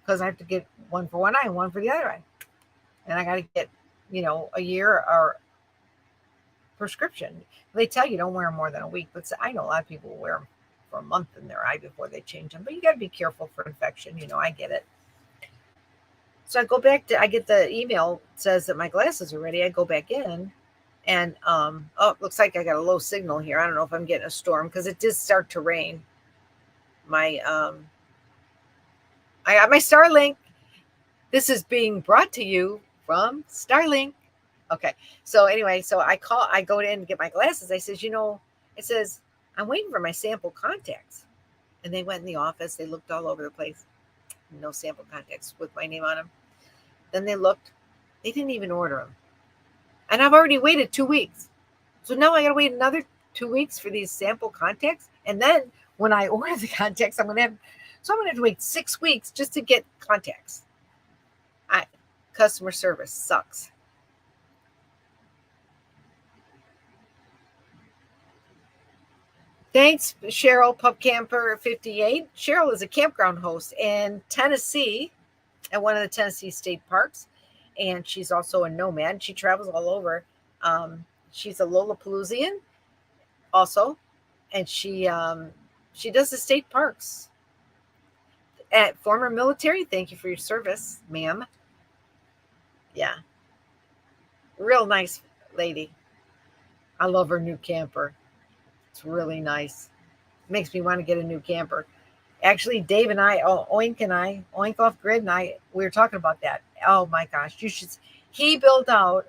because I have to get one for one eye and one for the other eye. And I got to get, you know, a year or prescription. They tell you don't wear them more than a week, but I know a lot of people will wear them for a month in their eye before they change them. But you got to be careful for infection. You know, I get it. So I get the email, says that my glasses are ready. I go back in and, it looks like I got a low signal here. I don't know if I'm getting a storm because it did start to rain. I got my Starlink. This is being brought to you from Starlink. Okay. So anyway, I go in and get my glasses. I says, you know, it says, I'm waiting for my sample contacts. And they went in the office. They looked all over the place. No sample contacts with my name on them. Then they looked. They didn't even order them. And I've already waited 2 weeks. So now I got to wait another 2 weeks for these sample contacts. And then when I order the contacts, I'm going to have to wait 6 weeks just to get contacts. Customer service sucks. Thanks, Cheryl Pup Camper 58. Cheryl is a campground host in Tennessee at one of the Tennessee state parks. And she's also a nomad. She travels all over. She's a Lollapaloozian also. And she does the state parks. At former military, thank you for your service, ma'am. Yeah. Real nice lady. I love her new camper. It's really nice. Makes me want to get a new camper. Actually, Dave and I, Oink Off Grid, and we were talking about that. Oh my gosh, you should. He built out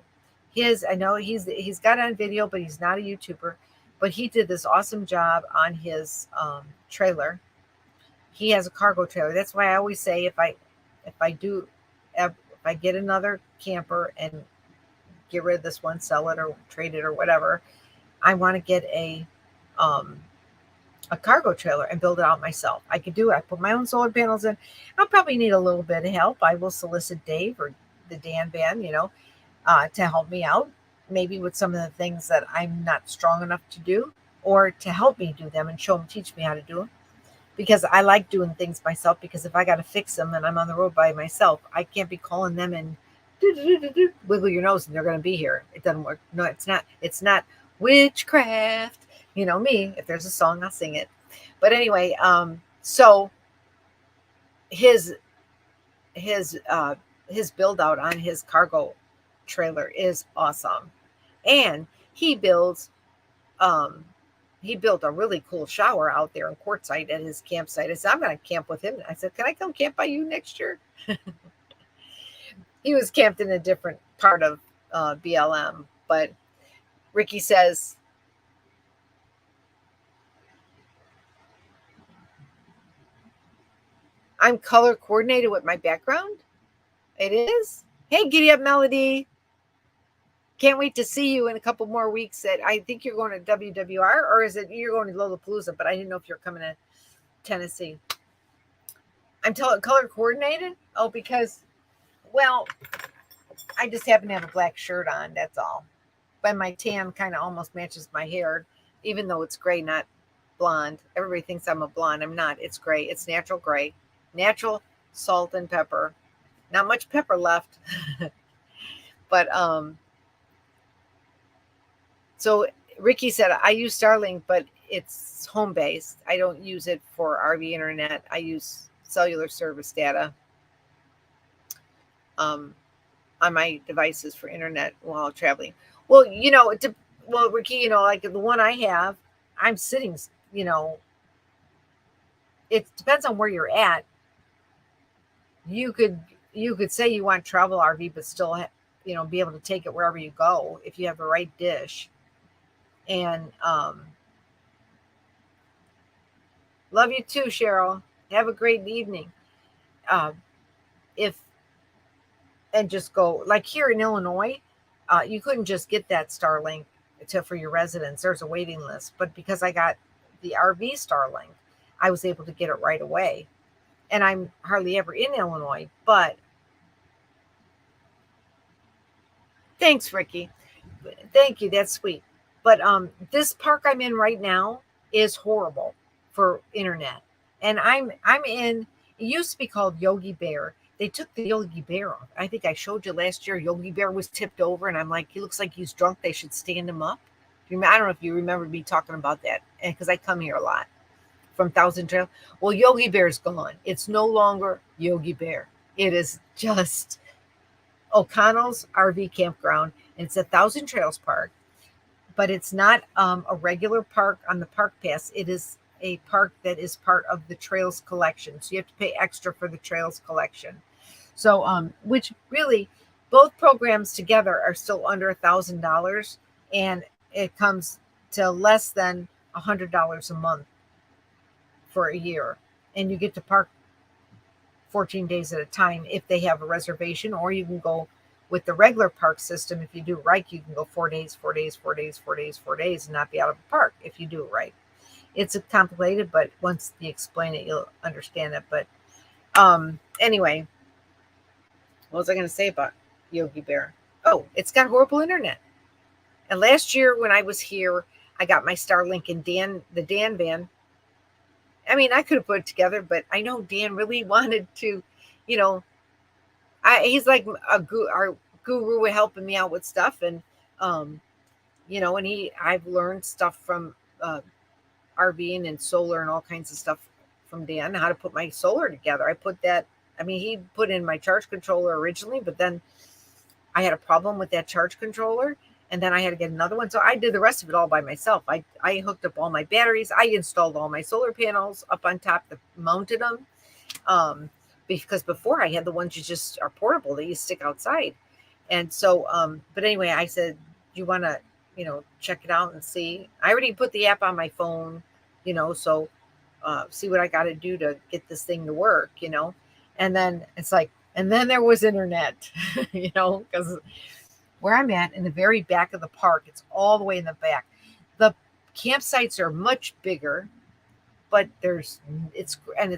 his. I know he's got it on video, but he's not a YouTuber. But he did this awesome job on his trailer. He has a cargo trailer. That's why I always say if I get another camper and get rid of this one, sell it or trade it or whatever, I want to get a cargo trailer and build it out myself. I could do it. I put my own solar panels in. I'll probably need a little bit of help. I will solicit Dave or the Dan Band, to help me out, maybe with some of the things that I'm not strong enough to do, or to help me do them and teach me how to do them. Because I like doing things myself, because if I got to fix them and I'm on the road by myself, I can't be calling them and wiggle your nose and they're going to be here. It doesn't work. No, it's not. It's not witchcraft. You know me, if there's a song, I'll sing it. But anyway, so his build out on his cargo trailer is awesome. And he built a really cool shower out there in Quartzsite at his campsite. I said, I'm going to camp with him. I said, can I come camp by you next year? He was camped in a different part of BLM, but Ricky says, I'm color coordinated with my background. It is. Hey, giddy up, Melody. Can't wait to see you in a couple more weeks. I think you're going to WWR, or is it you're going to Lollapalooza? But I didn't know if you're coming to Tennessee. I'm color coordinated. Oh, because, well, I just happen to have a black shirt on. That's all. But my tan kind of almost matches my hair, even though it's gray, not blonde. Everybody thinks I'm a blonde. I'm not. It's gray. It's natural gray, natural salt and pepper. Not much pepper left, but So Ricky said, I use Starlink, but it's home based. I don't use it for RV internet. I use cellular service data um, on my devices for internet while traveling. Well, well, Ricky, like the one I have, I'm sitting, it depends on where you're at. You could say you want travel RV, but still, be able to take it wherever you go if you have the right dish. And love you too, Cheryl. Have a great evening. If and just go like here in Illinois, you couldn't just get that Starlink for your residents. There's a waiting list, but because I got the RV Starlink, I was able to get it right away. And I'm hardly ever in Illinois, but thanks, Ricky. Thank you. That's sweet. But this park I'm in right now is horrible for internet. And I'm in. It used to be called Yogi Bear. They took the Yogi Bear off. I think I showed you last year. Yogi Bear was tipped over, and I'm like, he looks like he's drunk. They should stand him up. I don't know if you remember me talking about that, because I come here a lot from Thousand Trail. Well, Yogi Bear's gone. It's no longer Yogi Bear. It is just O'Connell's RV campground. And it's a Thousand Trails park, but it's not a regular park on the park pass. It is a park that is part of the Trails collection. So you have to pay extra for the Trails collection. So, which really, both programs together are still under $1,000, and it comes to less than $100 a month for a year, and you get to park 14 days at a time if they have a reservation, or you can go with the regular park system. If you do it right, you can go 4 days, 4 days, 4 days, 4 days, 4 days, and not be out of the park if you do it right. It's complicated, but once you explain it, you'll understand it. But anyway, what was I going to say about Yogi Bear? Oh, it's got horrible internet. And last year when I was here, I got my Starlink and the Dan van. I mean, I could have put it together, but I know Dan really wanted to, he's like our guru with helping me out with stuff. And, and I've learned stuff from RVing and solar and all kinds of stuff from Dan, how to put my solar together. He put in my charge controller originally, but then I had a problem with that charge controller, and then I had to get another one. So I did the rest of it all by myself. I hooked up all my batteries. I installed all my solar panels up on top, mounted them. Because before I had the ones you just are portable that you stick outside. And so, but anyway, I said, you want to, check it out and see. I already put the app on my phone, so see what I got to do to get this thing to work, And then it's like, and then there was internet, because where I'm at in the very back of the park, it's all the way in the back. The campsites are much bigger, but it's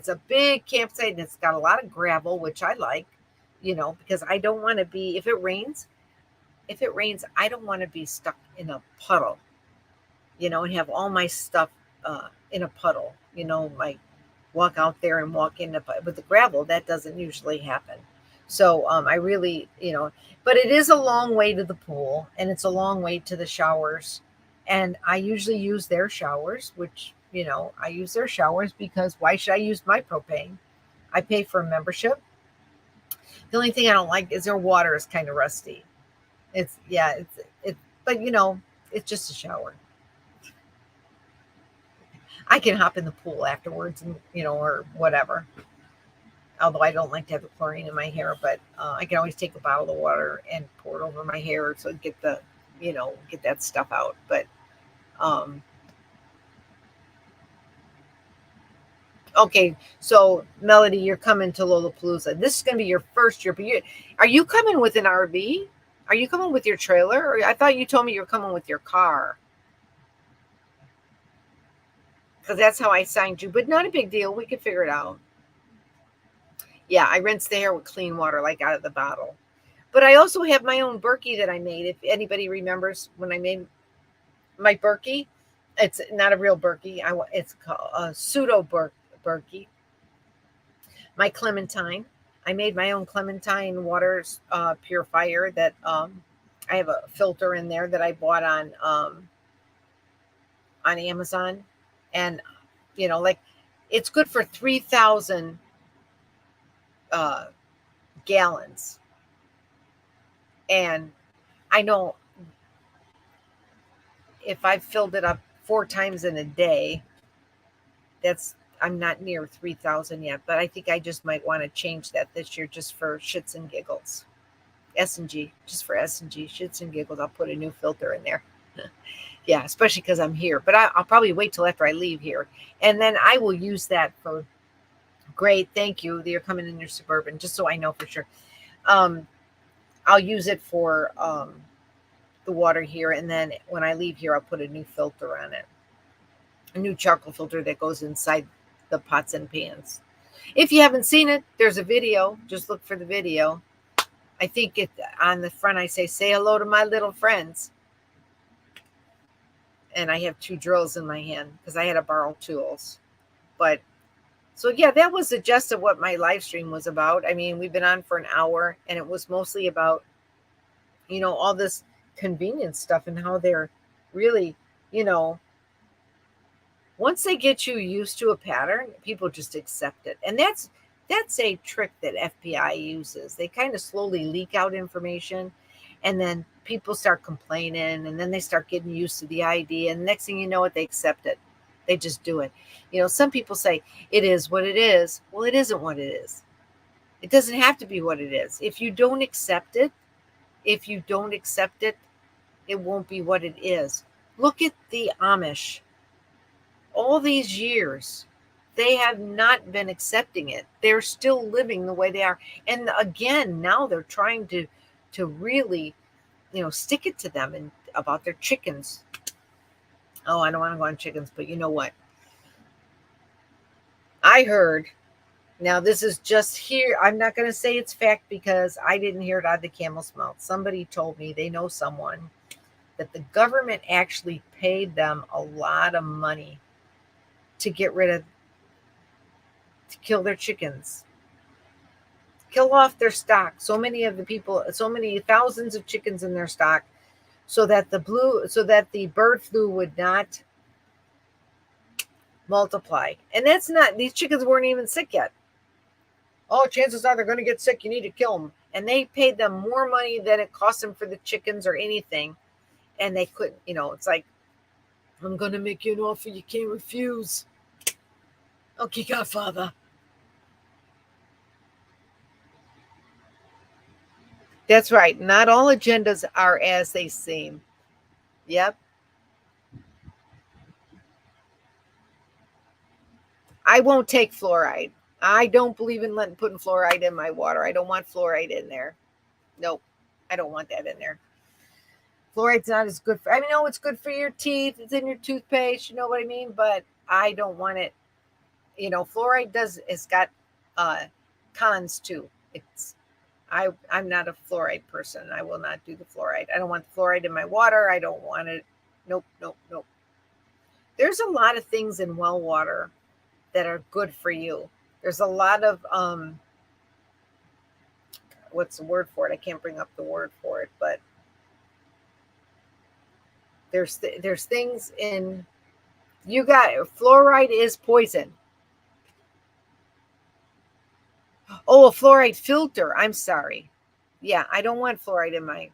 a big campsite, and it's got a lot of gravel, which I like, because I don't want to be, if it rains, I don't want to be stuck in a puddle, and have all my stuff in a puddle, my walk out there and walk in with the gravel. That doesn't usually happen. So I really, but it is a long way to the pool, and it's a long way to the showers. And I usually use their showers, which, I use their showers because why should I use my propane? I pay for a membership. The only thing I don't like is their water is kind of rusty. But it's just a shower. I can hop in the pool afterwards and, or whatever. Although I don't like to have the chlorine in my hair, but I can always take a bottle of water and pour it over my hair so get get that stuff out. But, Okay, so Melody, you're coming to Lollapalooza. This is going to be your first year, but are you coming with an RV? Are you coming with your trailer? Or I thought you told me you were coming with your car. Because that's how I signed you, but not a big deal. We could figure it out. Yeah, I rinse the hair with clean water, like out of the bottle. But I also have my own Berkey that I made. If anybody remembers when I made my Berkey, it's not a real Berkey. It's called a pseudo Berkey. My Clementine. I made my own Clementine water purifier that I have a filter in there that I bought on Amazon, and like it's good for 3,000 uh, gallons. And I know if I filled it up 4 times in a day, that's I'm not near 3,000 yet, but I think I just might want to change that this year just for shits and giggles. S&G, just for S&G, shits and giggles. I'll put a new filter in there. Yeah, especially because I'm here. But I'll probably wait till after I leave here. And then I will use that for, great, thank you. You're coming in your Suburban, just so I know for sure. I'll use it for the water here. And then when I leave here, I'll put a new filter on it. A new charcoal filter that goes inside the pots and pans. If you haven't seen it, there's a video. Just look for the video. I think on the front I say hello to my little friends. And I have 2 drills in my hand because I had to borrow tools. But so yeah, that was the gist of what my live stream was about. I mean, we've been on for an hour, and it was mostly about all this convenience stuff and how they're really, once they get you used to a pattern, people just accept it. And that's a trick that FBI uses. They kind of slowly leak out information, and then people start complaining, and then they start getting used to the idea, and next thing you know it, they accept it. They just do it. Some people say it is what it is. Well, it isn't what it is. It doesn't have to be what it is. If you don't accept it, it won't be what it is. Look at the Amish. All these years, they have not been accepting it. They're still living the way they are. And again, now they're trying to really, stick it to them and about their chickens. Oh, I don't want to go on chickens, but you know what? I heard, now this is just here. I'm not going to say it's fact because I didn't hear it out of the camel's mouth. Somebody told me they know someone that the government actually paid them a lot of money to kill their chickens, kill off their stock. So many thousands of chickens in their stock, so that the bird flu would not multiply. And these chickens weren't even sick yet. Oh, chances are they're going to get sick. You need to kill them. And they paid them more money than it cost them for the chickens or anything. And they couldn't, it's like, I'm going to make you an offer you can't refuse. Okay, Godfather. That's right. Not all agendas are as they seem. Yep. I won't take fluoride. I don't believe in putting fluoride in my water. I don't want fluoride in there. Nope. I don't want that in there. Fluoride's not as good I know it's good for your teeth. It's in your toothpaste. You know what I mean? But I don't want it. Fluoride it's got cons too. I'm not a fluoride person. I will not do the fluoride. I don't want the fluoride in my water. I don't want it. Nope. There's a lot of things in well water that are good for you. There's a lot of what's the word for it? I can't bring up the word for it, but there's things in fluoride is poison. Oh, a fluoride filter. I'm sorry. Yeah, I don't want fluoride in mine.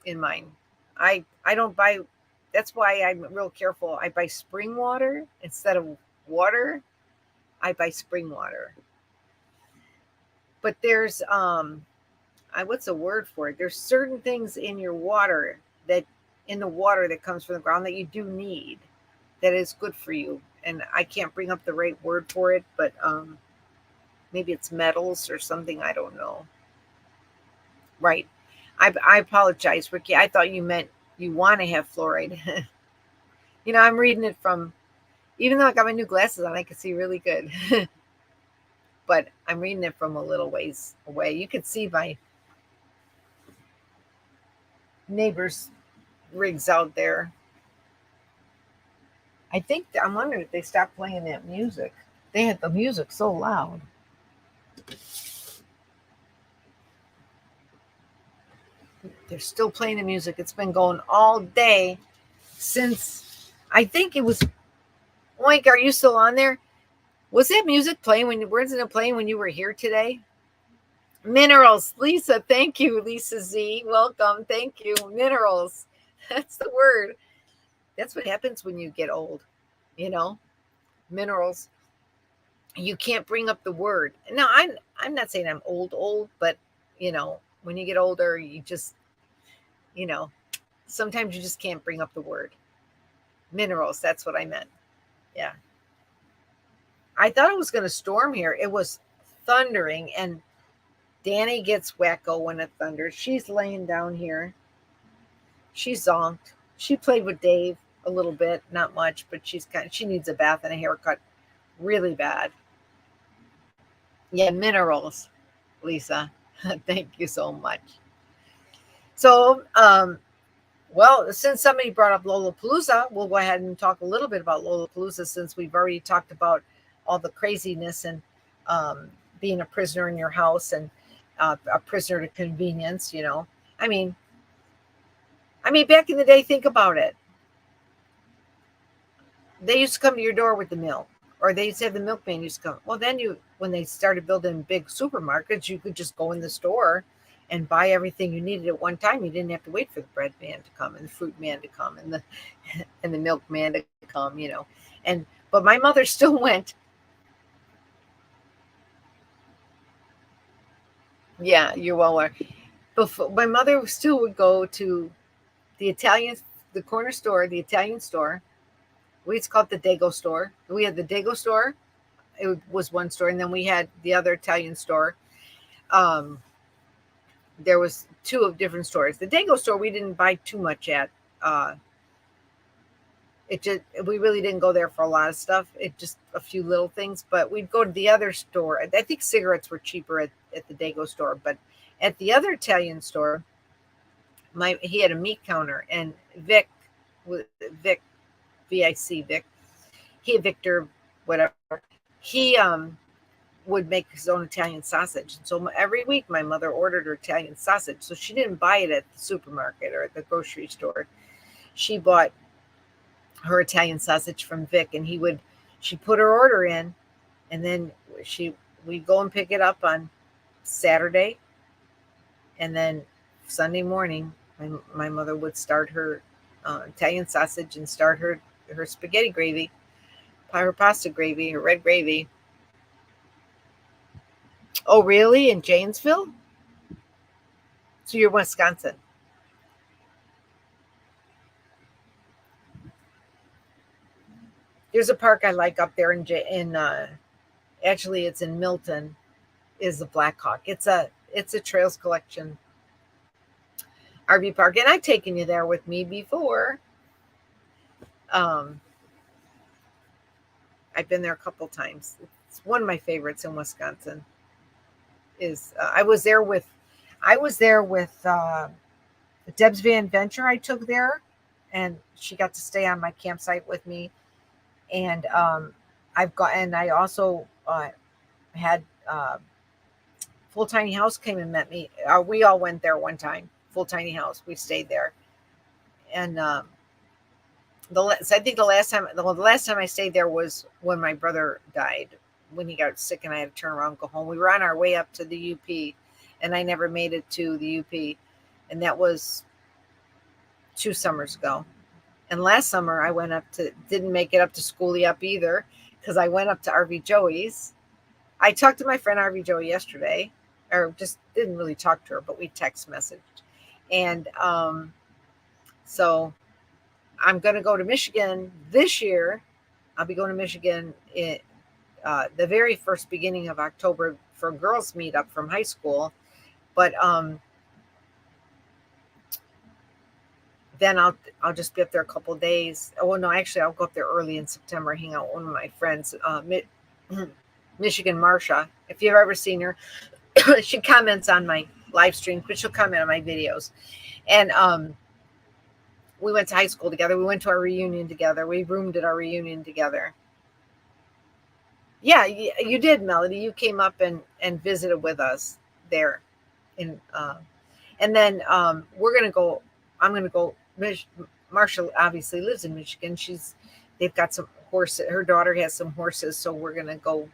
In mine. I don't buy. That's why I'm real careful. I buy spring water instead of water. I buy spring water. But there's what's the word for it? There's certain things in your water that comes from the ground that you do need, that is good for you. and I can't bring up the right word for it, but maybe it's metals or something. I don't know. Right. I apologize, Ricky. I thought you meant you want to have fluoride. I'm reading it from, even though I got my new glasses on, I can see really good. But I'm reading it from a little ways away. You can see my neighbor's rigs out there. I'm wondering if they stopped playing that music. They had the music so loud. They're still playing the music. It's been going all day since, I think it was, Oink, are you still on there? Was that music playing wasn't it playing when you were here today? Minerals, Lisa, thank you, Lisa Z. Welcome, thank you. Minerals. That's the word. That's what happens when you get old, you know? Minerals. You can't bring up the word. Now, I'm not saying I'm old, but when you get older, you just, you know, sometimes you just can't bring up the word. Minerals, that's what I meant. Yeah. I thought it was going to storm here. It was thundering, and Danny gets wacko when it thunders. She's laying down here. She zonked. She played with Dave a little bit, not much, but she needs a bath and a haircut really bad. Yeah, minerals, Lisa. Thank you so much. So, well, since somebody brought up Lollapalooza, we'll go ahead and talk a little bit about Lollapalooza since we've already talked about all the craziness and being a prisoner in your house and a prisoner to convenience. I mean, back in the day, think about it. They used to come to your door with the milk, or they used to have the milkman used to come. Well, then when they started building big supermarkets, you could just go in the store and buy everything you needed at one time. You didn't have to wait for the bread man to come and the fruit man to come and the and the milk man to come. But my mother still went. Yeah, you're well aware. Before, my mother still would go to the corner store, the Italian store. We used to call it the Dago store. We had the Dago store. It was one store, and then we had the other Italian store. Um, there was two of different stores. The Dago store we didn't buy too much at. We really didn't go there for a lot of stuff. It just a few little things, but we'd go to the other store. I think cigarettes were cheaper at the Dago store, but at the other Italian store, he had a meat counter, and Vic, Vic, Vic, Victor, whatever, he would make his own Italian sausage. So every week my mother ordered her Italian sausage. So she didn't buy it at the supermarket or at the grocery store. She bought her Italian sausage from Vic, and she put her order in, and then we'd go and pick it up on Saturday, and then Sunday morning my mother would start her Italian sausage and start her spaghetti gravy, her pasta gravy, her red gravy. Oh, really? In Janesville? So you're Wisconsin. There's a park I like up there actually it's in Milton, is the Blackhawk. It's a Trails Collection RV park, and I've taken you there with me before. I've been there a couple times. It's one of my favorites in Wisconsin. I was there with Deb's Van Venture. I took there, and she got to stay on my campsite with me. And I also had Full Tiny House came and met me. We all went there one time. Full Tiny House. We stayed there, and I think the last time I stayed there was when my brother died, when he got sick, and I had to turn around and go home. We were on our way up to the UP, and I never made it to the UP, and that was 2 summers ago. And last summer I didn't make it up to Schoolie Up either, because I went up to RV Joey's. I talked to my friend RV Joey yesterday, or just didn't really talk to her, but we text messaged. And so I'm going to go to Michigan this year I'll be going to Michigan the very first beginning of October for girls meetup from high school. But then I'll just be up there a couple of days. Oh no, actually I'll go up there early in September, hang out with one of my friends, Michigan Marsha. If you've ever seen her, she comments on my live streams, but she'll comment on my videos. And we went to high school together. We went to our reunion together. We roomed at our reunion together. Yeah, you did, Melody. You came up and visited with us there, in and then we're gonna go. I'm gonna go. Marsha obviously lives in Michigan. They've got some horses. Her daughter has some horses, so we're gonna go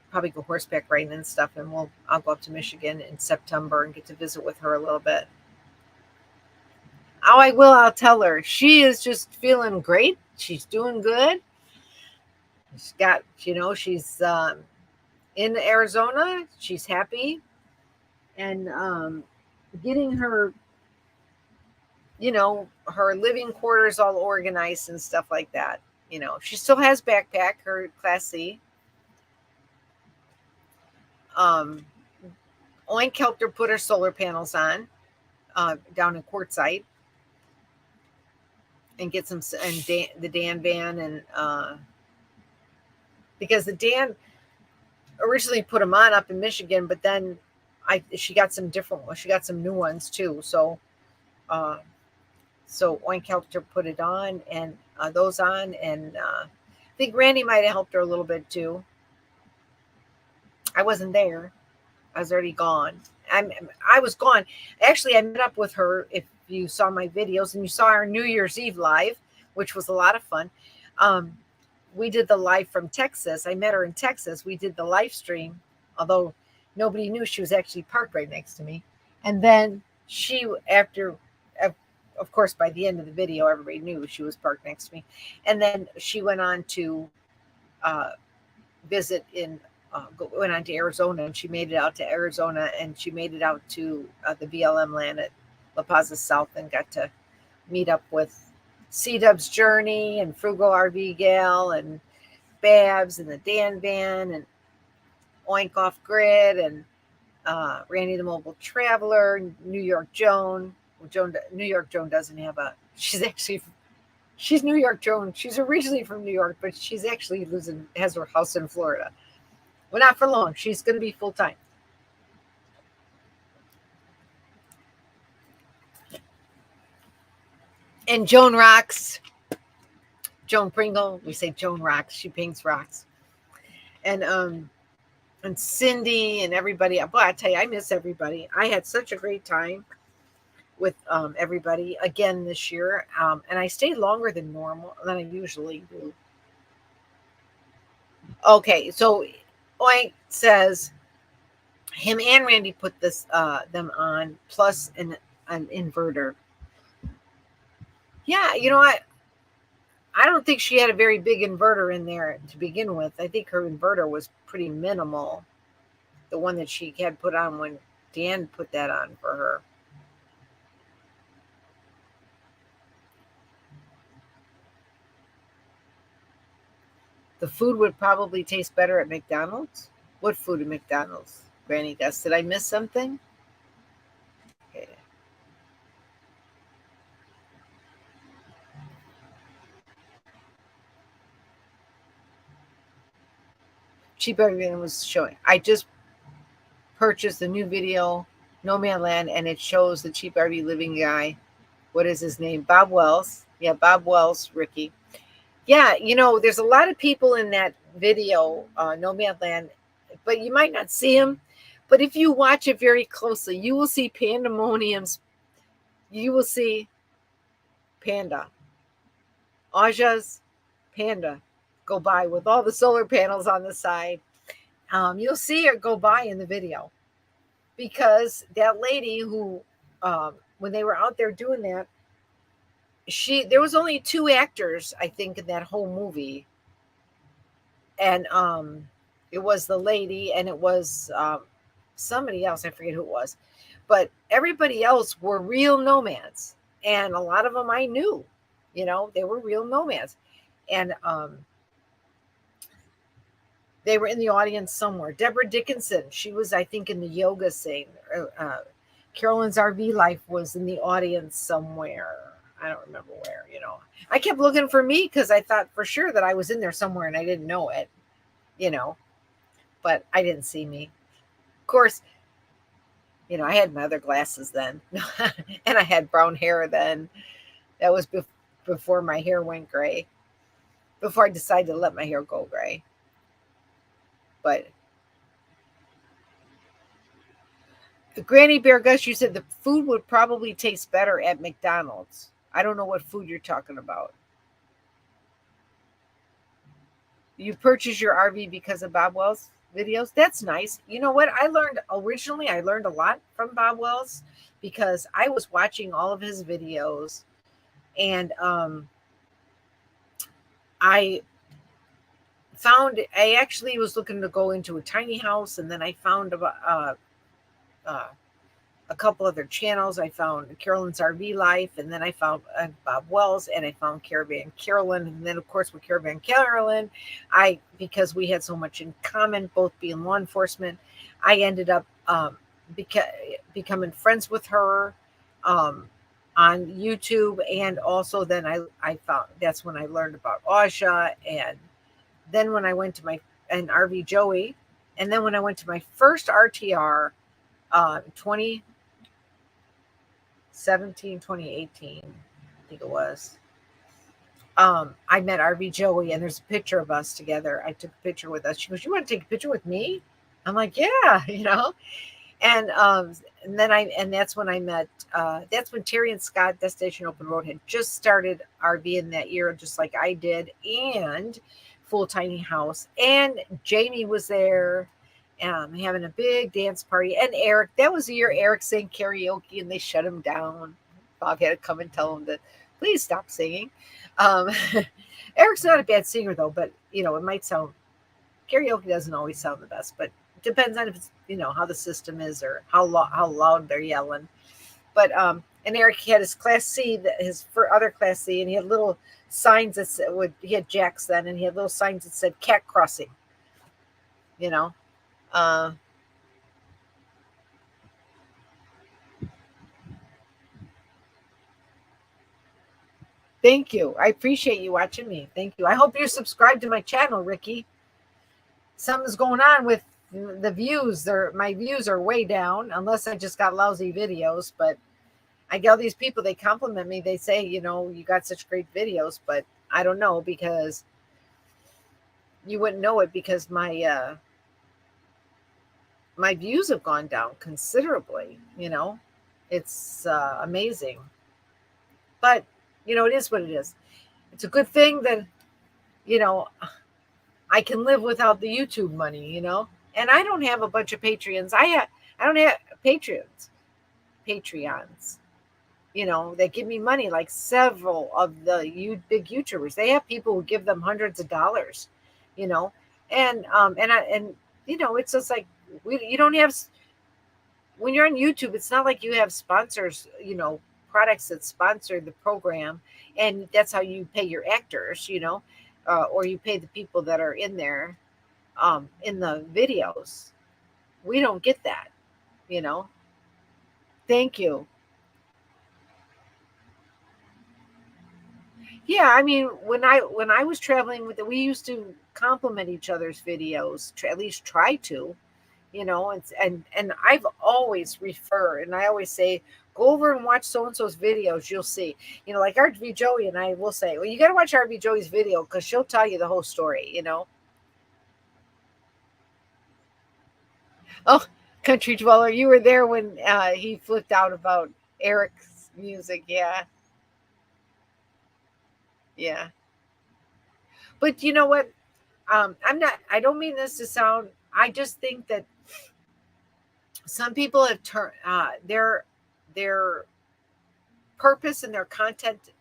probably go horseback riding and stuff. And I'll go up to Michigan in September and get to visit with her a little bit. Oh, I will. I'll tell her. She is just feeling great. She's doing good. She's got, she's in Arizona. She's happy, and getting her, her living quarters all organized and stuff like that. She still has backpack, her Class C. Oink helped her put her solar panels on down in Quartzsite, and get some, and the Dan van, and because the Dan originally put them on up in Michigan, but then she got some different ones. She got some new ones too. So Oink helped her put it on, and those on, and I think Randy might have helped her a little bit too. I wasn't there. I was already gone. I was gone. Actually, I met up with her. If you saw my videos and you saw our New Year's Eve live, which was a lot of fun. We did the live from Texas. I met her in Texas. We did the live stream, although nobody knew she was actually parked right next to me. And then of course, by the end of the video, everybody knew she was parked next to me. And then she went on to visit went on to Arizona, and she made it out to Arizona, and she made it out to the BLM land at La Paz South, and got to meet up with C-Dub's Journey and Frugal RV Gal and Babs and the Dan Van and Oink Off Grid and Randy the Mobile Traveler, New York Joan. New York Joan doesn't have she's New York Joan. She's originally from New York, but she's actually has her house in Florida. Well, not for long. She's going to be full time. And Joan rocks. Joan Pringle. We say Joan rocks. She paints rocks. And Cindy and everybody. Boy, I tell you, I miss everybody. I had such a great time with everybody again this year. And I stayed longer than I usually do. Okay, so Oink says him and Randy put them on, plus an inverter. Yeah, I don't think she had a very big inverter in there to begin with. I think her inverter was pretty minimal. The one that she had put on when Dan put that on for her. The food would probably taste better at McDonald's. What food at McDonald's? Granny Gus, did I miss something? Okay. Cheap Everything was showing. I just purchased a new video, Nomad Land, and it shows the Cheap RV living guy. What is his name? Bob Wells. Yeah, Bob Wells, Ricky. Yeah, there's a lot of people in that video, Nomad Land, but you might not see him. But if you watch it very closely, you will see pandemoniums. You will see Panda. Aja's Panda go by with all the solar panels on the side. You'll see her go by in the video, because that lady who, when they were out there doing that, there was only 2 actors, I think, in that whole movie. And it was the lady, and it was somebody else. I forget who it was. But everybody else were real nomads. And a lot of them I knew. They were real nomads. And They were in the audience somewhere. Deborah Dickinson, she was, I think, in the yoga scene. Carolyn's RV Life was in the audience somewhere. I don't remember where, I kept looking for me because I thought for sure that I was in there somewhere and I didn't know it, you know, but I didn't see me. Of course, I had my other glasses then, and I had brown hair then. That was before my hair went gray, before I decided to let my hair go gray. But Granny Bear Gus, you said the food would probably taste better at McDonald's. I don't know what food you're talking about. You purchased your RV because of Bob Wells videos? That's nice. You know what? I learned a lot from Bob Wells because I was watching all of his videos, and I I actually was looking to go into a tiny house, and then I found about uh, a couple other channels. I found Carolyn's RV Life, and then I found Bob Wells, and I found Caravan Carolyn, and then of course with Caravan Carolyn, because we had so much in common, both being law enforcement, I ended up becoming friends with her on YouTube, and also then I found that's when I learned about Aja, and then when I went to and RV Joey, and then when I went to my first RTR, 2018, I think it was. I met RV Joey, and there's a picture of us together. I took a picture with us. She goes, "You want to take a picture with me?" I'm like, "Yeah," And then and that's when I met. That's when Terry and Scott Destination Open Road had just started RVing that year, just like I did, and Full Tiny House, and Jamie was there. Having a big dance party, and Eric. That was the year Eric sang karaoke, and they shut him down. Bob had to come and tell him to please stop singing. Um, Eric's not a bad singer though, but it might sound karaoke doesn't always sound the best, but it depends on if it's how the system is or how loud they're yelling. But and Eric had his Class C, his for other Class C, and he had little signs that said, he had jacks then, and he had little signs that said "cat crossing." You know, uh, thank you. I appreciate you watching me. Thank you. I hope you're subscribed to my channel, Ricky. Something's going on with the views. My views are way down, unless I just got lousy videos. But I get all these people, they compliment me. They say, you got such great videos, but I don't know, because you wouldn't know it because my views have gone down considerably. It's amazing, but it is what it is. It's a good thing that you know I can live without the YouTube money. And I don't have a bunch of Patreons. I don't have Patreons. That give me money, like several of the big YouTubers. They have people who give them hundreds of dollars, you know, and it's just like you don't have when you're on YouTube. It's not like you have sponsors, products that sponsor the program, and that's how you pay your actors, or you pay the people that are in there, in the videos. We don't get that, you know. Thank you. Yeah, I mean, when I was traveling with it, we used to compliment each other's videos, at least try to, and I've always refer, and I always say, go over and watch so and so's videos. You'll see, like RV Joey and I will say, well, you got to watch RV Joey's video because she'll tell you the whole story. Oh, Country Dweller, you were there when he flipped out about Eric's music. Yeah, yeah. But you know what? I don't mean this to sound, I just think that some people have turned their purpose and their content,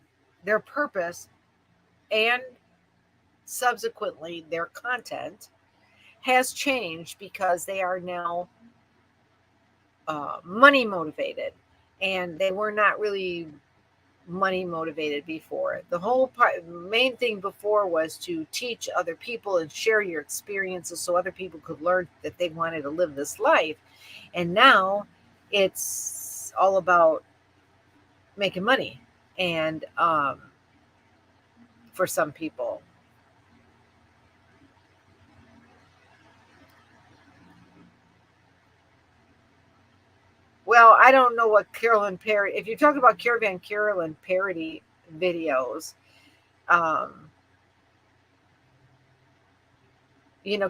their purpose, and subsequently their content has changed because they are now money motivated, and they were not really money motivated before. The whole main thing before was to teach other people and share your experiences so other people could learn that they wanted to live this life. And now it's all about making money. And for some people, well, I don't know what Carolyn Perry, if you're talking about Caravan Carolyn parody videos, um,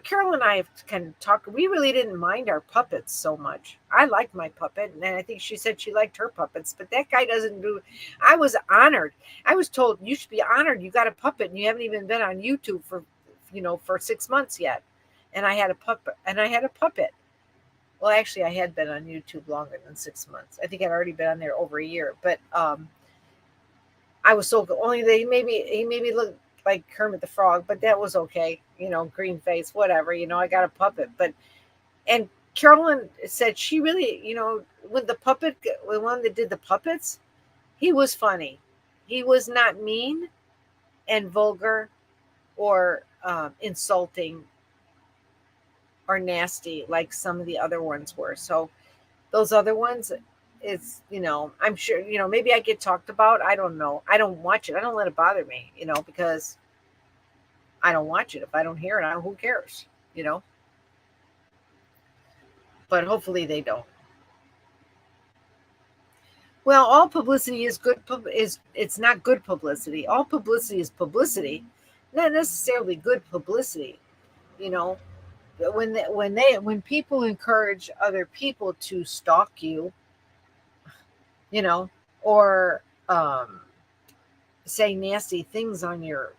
Carol and I have kind of talked. We really didn't mind our puppets so much. I liked my puppet, and I think she said she liked her puppets. But that guy doesn't do. I was honored. I was told you should be honored. You got a puppet, and you haven't even been on YouTube for 6 months yet. And I had a puppet. Well, actually, I had been on YouTube longer than 6 months. I think I'd already been on there over a year. But I was so only he made me look like Kermit the Frog, but that was okay. Green face, whatever. I got a puppet, but and Carolyn said she really, when the one that did the puppets, he was funny. He was not mean and vulgar or insulting or nasty like some of the other ones were. So those other ones, I'm sure, maybe I get talked about. I don't know. I don't watch it. I don't let it bother me, because I don't watch it. If I don't hear it, who cares, you know? But hopefully they don't. Well, all publicity is good. It's not good publicity. All publicity is publicity, not necessarily good publicity. You know, when people encourage other people to stalk you, you know, or say nasty things on your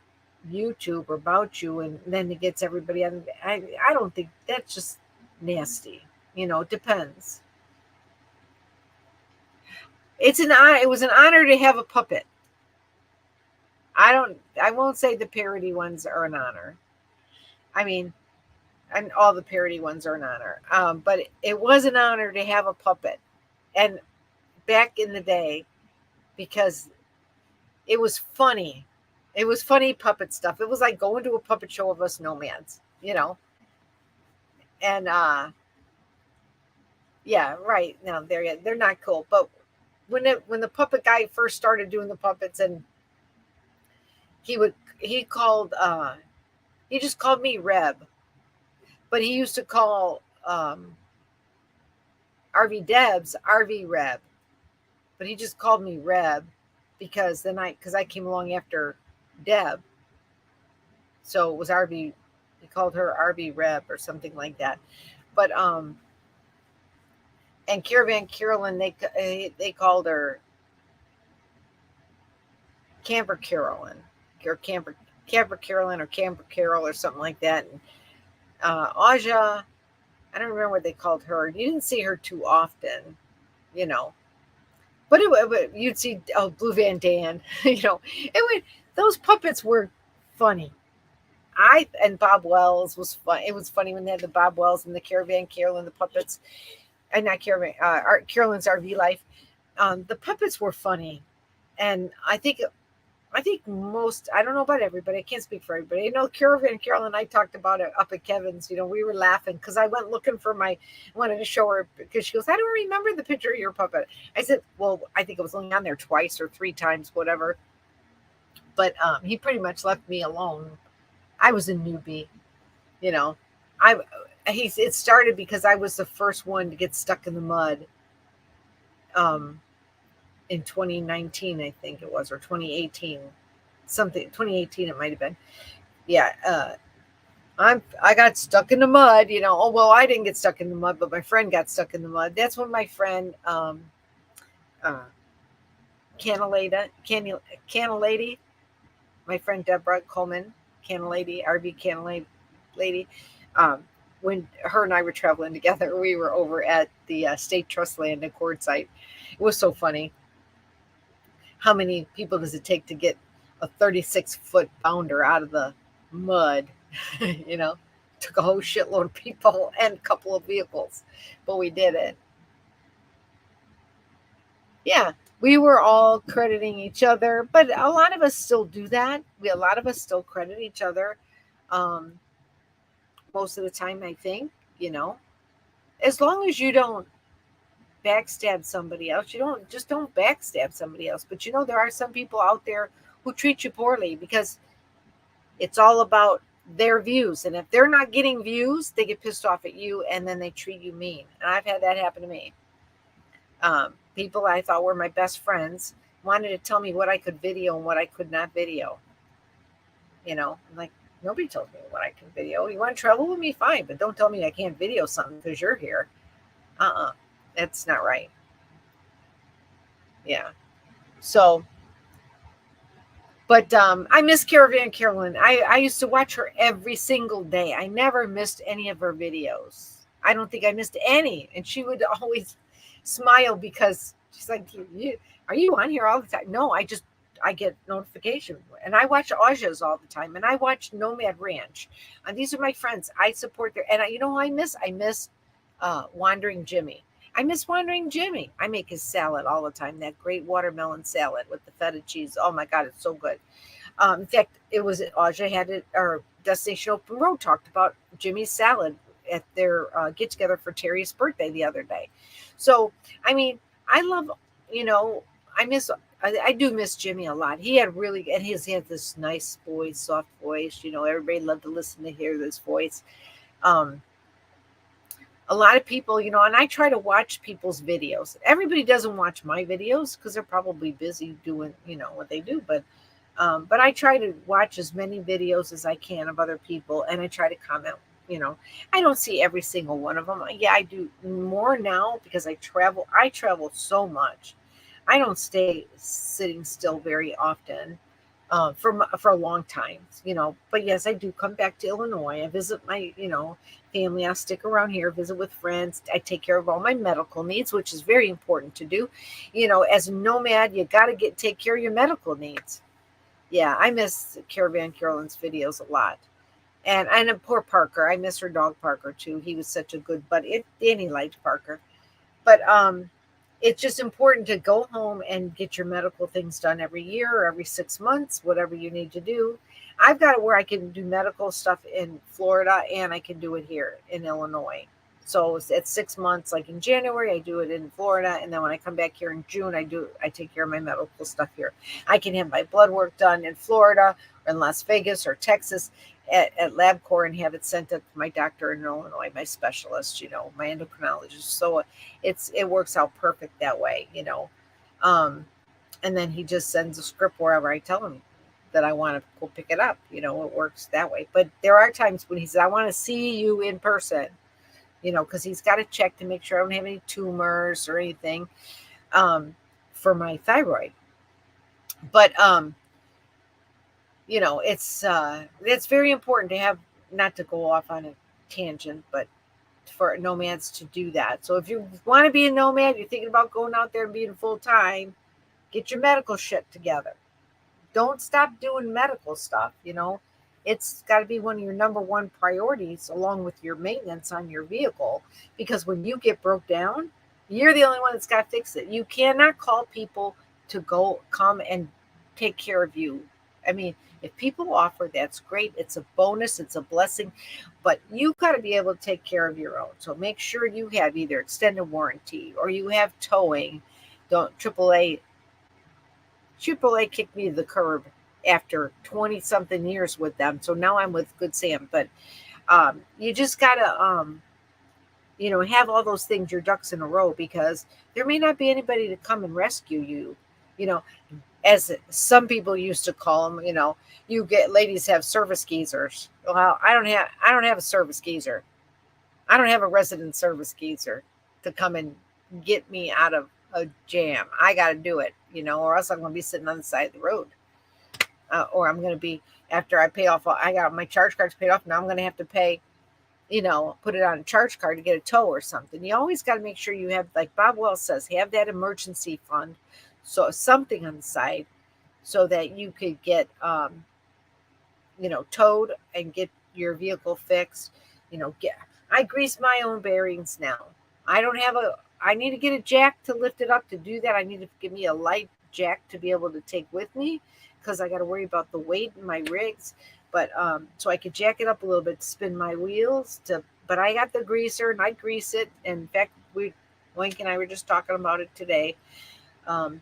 YouTube about you, and then it gets everybody on. I don't think that's just nasty. It depends. It's an honor. It was an honor to have a puppet. I won't say the parody ones are an honor. I mean, and all the parody ones are an honor. But it was an honor to have a puppet. And back in the day, because it was funny. It was funny puppet stuff. It was like going to a puppet show of us nomads. And yeah, right. Now they're not cool. But when the puppet guy first started doing the puppets, and he called he just called me Reb, but he used to call RV Debs RV Reb, but he just called me Reb because I came along after Deb, so it was RV. He called her RV Reb or something like that. But and Caravan Carolyn, they called her Camper Carolyn or Camper Carolyn or Camper Carol or something like that. And Aja, I don't remember what they called her. You didn't see her too often, you know. But you'd see Blue Van Dan, those puppets were funny. And Bob Wells was fun. It was funny when they had the Bob Wells and the Caravan Carolyn, the puppets, and not Caravan, Carolyn's RV Life. The puppets were funny, and I think most, I don't know about everybody. I can't speak for everybody. I know Caravan Carol and I talked about it up at Kevin's. We were laughing because I went looking for wanted to show her because she goes, I don't remember the picture of your puppet. I said, well, I think it was only on there twice or three times, whatever. But he pretty much left me alone. I was a newbie, you know. I it started because I was the first one to get stuck in the mud. Um, in 2019, I think it was, or 2018, something. 2018, it might have been. Yeah, I got stuck in the mud. Oh well, I didn't get stuck in the mud, but my friend got stuck in the mud. That's when my friend uh, Canalady, my friend Deborah Coleman, Canalady, RV Canalady lady. Um, when her and I were traveling together, we were over at the State Trust Land and Quartzsite. It was so funny. How many people does it take to get a 36-foot bounder out of the mud? you know, Took a whole shitload of people and a couple of vehicles, but we did it. Yeah, we were all crediting each other, but a lot of us still do that. A lot of us still credit each other. Um, Most of the time, I think, you know, as long as you don't backstab somebody else, don't backstab somebody else. But there are some people out there who treat you poorly because it's all about their views. And if they're not getting views, they get pissed off at you and then they treat you mean. And I've had that happen to me. People I thought were my best friends wanted to tell me what I could video and what I could not video. I'm like, nobody tells me what I can video. You want to travel with me? Fine, but don't tell me I can't video something because you're here. That's not right. Yeah. So, but I miss Caravan Carolyn. I used to watch her every single day. I never missed any of her videos. I don't think I missed any. And she would always smile because she's like, are you on here all the time? No, I get notification. And I watch Aja's all the time. And I watch Nomad Ranch. And these are my friends. I support their, and you know who I miss? I miss Wandering Jimmy. I miss Wandering Jimmy. I make his salad all the time. That great watermelon salad with the feta cheese. Oh my God, it's so good. In fact, it was Aja had it, or Destination Open Road talked about Jimmy's salad at their get together for Terry's birthday the other day. So, I mean, I love, I do miss Jimmy a lot. He had he had this nice voice, soft voice. Everybody loved to listen to hear this voice. A lot of people, and I try to watch people's videos. Everybody doesn't watch my videos because they're probably busy doing, what they do. But I try to watch as many videos as I can of other people, and I try to comment. I don't see every single one of them. Yeah, I do more now because I travel. I travel so much. I don't stay sitting still very often. For a long time, But yes, I do come back to Illinois. I visit my, family. I stick around here, visit with friends. I take care of all my medical needs, which is very important to do. As a nomad, you got to take care of your medical needs. Yeah, I miss Caravan Carolyn's videos a lot. And poor Parker, I miss her dog Parker too. He was such a good buddy. Danny liked Parker, but it's just important to go home and get your medical things done every year or every 6 months, whatever you need to do. I've got it where I can do medical stuff in Florida and I can do it here in Illinois. So it's 6 months, like in January, I do it in Florida. And then when I come back here in June, I take care of my medical stuff here. I can have my blood work done in Florida or in Las Vegas or Texas at LabCorp and have it sent up to my doctor in Illinois, my specialist, my endocrinologist. So it works out perfect that way, and then he just sends a script wherever I tell him that I want to go pick it up. It works that way. But there are times when he says, I want to see you in person, because he's got to check to make sure I don't have any tumors or anything for my thyroid. But it's very important to have, not to go off on a tangent, but for nomads to do that. So if you want to be a nomad, you're thinking about going out there and being full time, get your medical shit together. Don't stop doing medical stuff. It's got to be one of your number one priorities, along with your maintenance on your vehicle, because when you get broke down, you're the only one that's got to fix it. You cannot call people to come and take care of you. I mean, if people offer, that's great. It's a bonus. It's a blessing. But you got to be able to take care of your own. So make sure you have either extended warranty or you have towing. Don't AAA kicked me to the curb after 20 something years with them. So now I'm with Good Sam. But you just got to, have all those things, your ducks in a row, because there may not be anybody to come and rescue you, as some people used to call them. Ladies have service geezers. Well, I don't have a service geezer. I don't have a resident service geezer to come and get me out of a jam. I got to do it, or else I'm going to be sitting on the side of the road. Or I'm going to be, after I pay off, I got my charge cards paid off. Now I'm going to have to pay, put it on a charge card to get a tow or something. You always got to make sure you have, like Bob Wells says, have that emergency fund. So something on the side so that you could get, towed and get your vehicle fixed. I grease my own bearings now. I don't have I need to get a jack to lift it up. To do that, I need to give me a light jack to be able to take with me, because I got to worry about the weight in my rigs. But so I could jack it up a little bit to spin my wheels. But I got the greaser and I grease it. And in fact, Wink and I were just talking about it today. Um,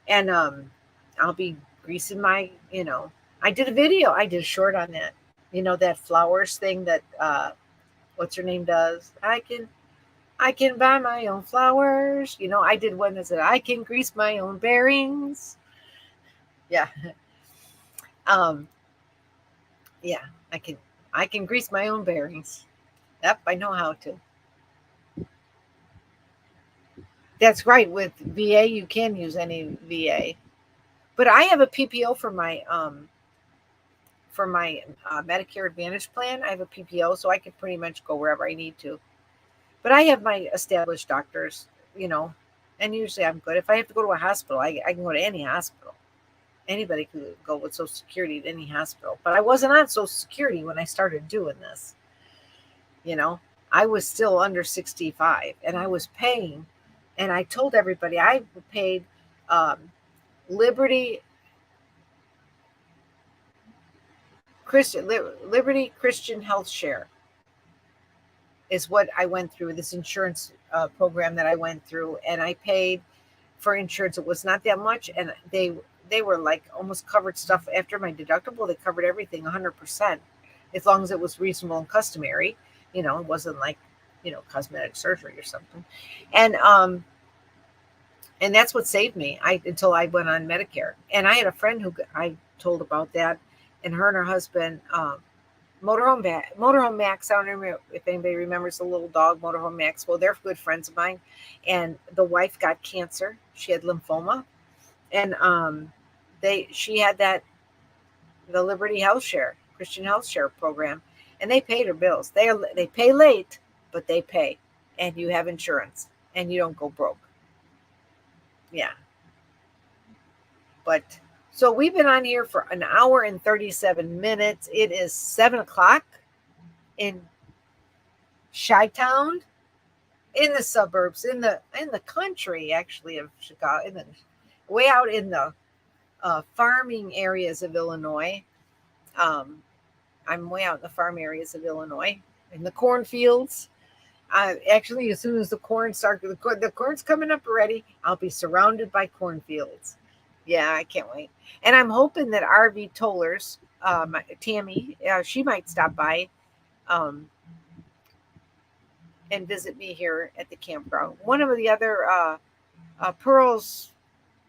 and I'll be greasing my, I did a video. I did a short on that. That flowers thing that what's her name does. I can buy my own flowers. I did one that said I can grease my own bearings. Yeah. Um, yeah, I can grease my own bearings. Yep, I know how to. That's right. With VA, you can use any VA. But I have a PPO for my Medicare Advantage plan. I have a PPO, so I can pretty much go wherever I need to. But I have my established doctors, and usually I'm good. If I have to go to a hospital, I can go to any hospital. Anybody could go with Social Security to any hospital. But I wasn't on Social Security when I started doing this. You know, I was still under 65 and I was paying. And I told everybody I paid um, Liberty Liberty Christian Health Share is what I went through. This insurance program that I went through, and I paid for insurance. It was not that much, and they were like almost covered stuff after my deductible. They covered everything 100%, as long as it was reasonable and customary. It wasn't like cosmetic surgery or something, and that's what saved me. Until I went on Medicare, and I had a friend who I told about that, and her and her husband. Motorhome Max. I don't remember if anybody remembers the little dog, Motorhome Max. Well, they're good friends of mine, and the wife got cancer. She had lymphoma, and she had the Liberty Health Share, Christian Health Share program, and they paid her bills. They pay late, but they pay, and you have insurance, and you don't go broke. Yeah, but. So we've been on here for an hour and 37 minutes. It is 7:00 in Chi-Town, in the suburbs, in the country, actually, of Chicago, way out in the farming areas of Illinois. I'm way out in the farm areas of Illinois, in the cornfields. Actually, as soon as the corn's coming up already, I'll be surrounded by cornfields. Yeah, I can't wait. And I'm hoping that RV Tollers, Tammy, she might stop by and visit me here at the campground. One of the other Pearls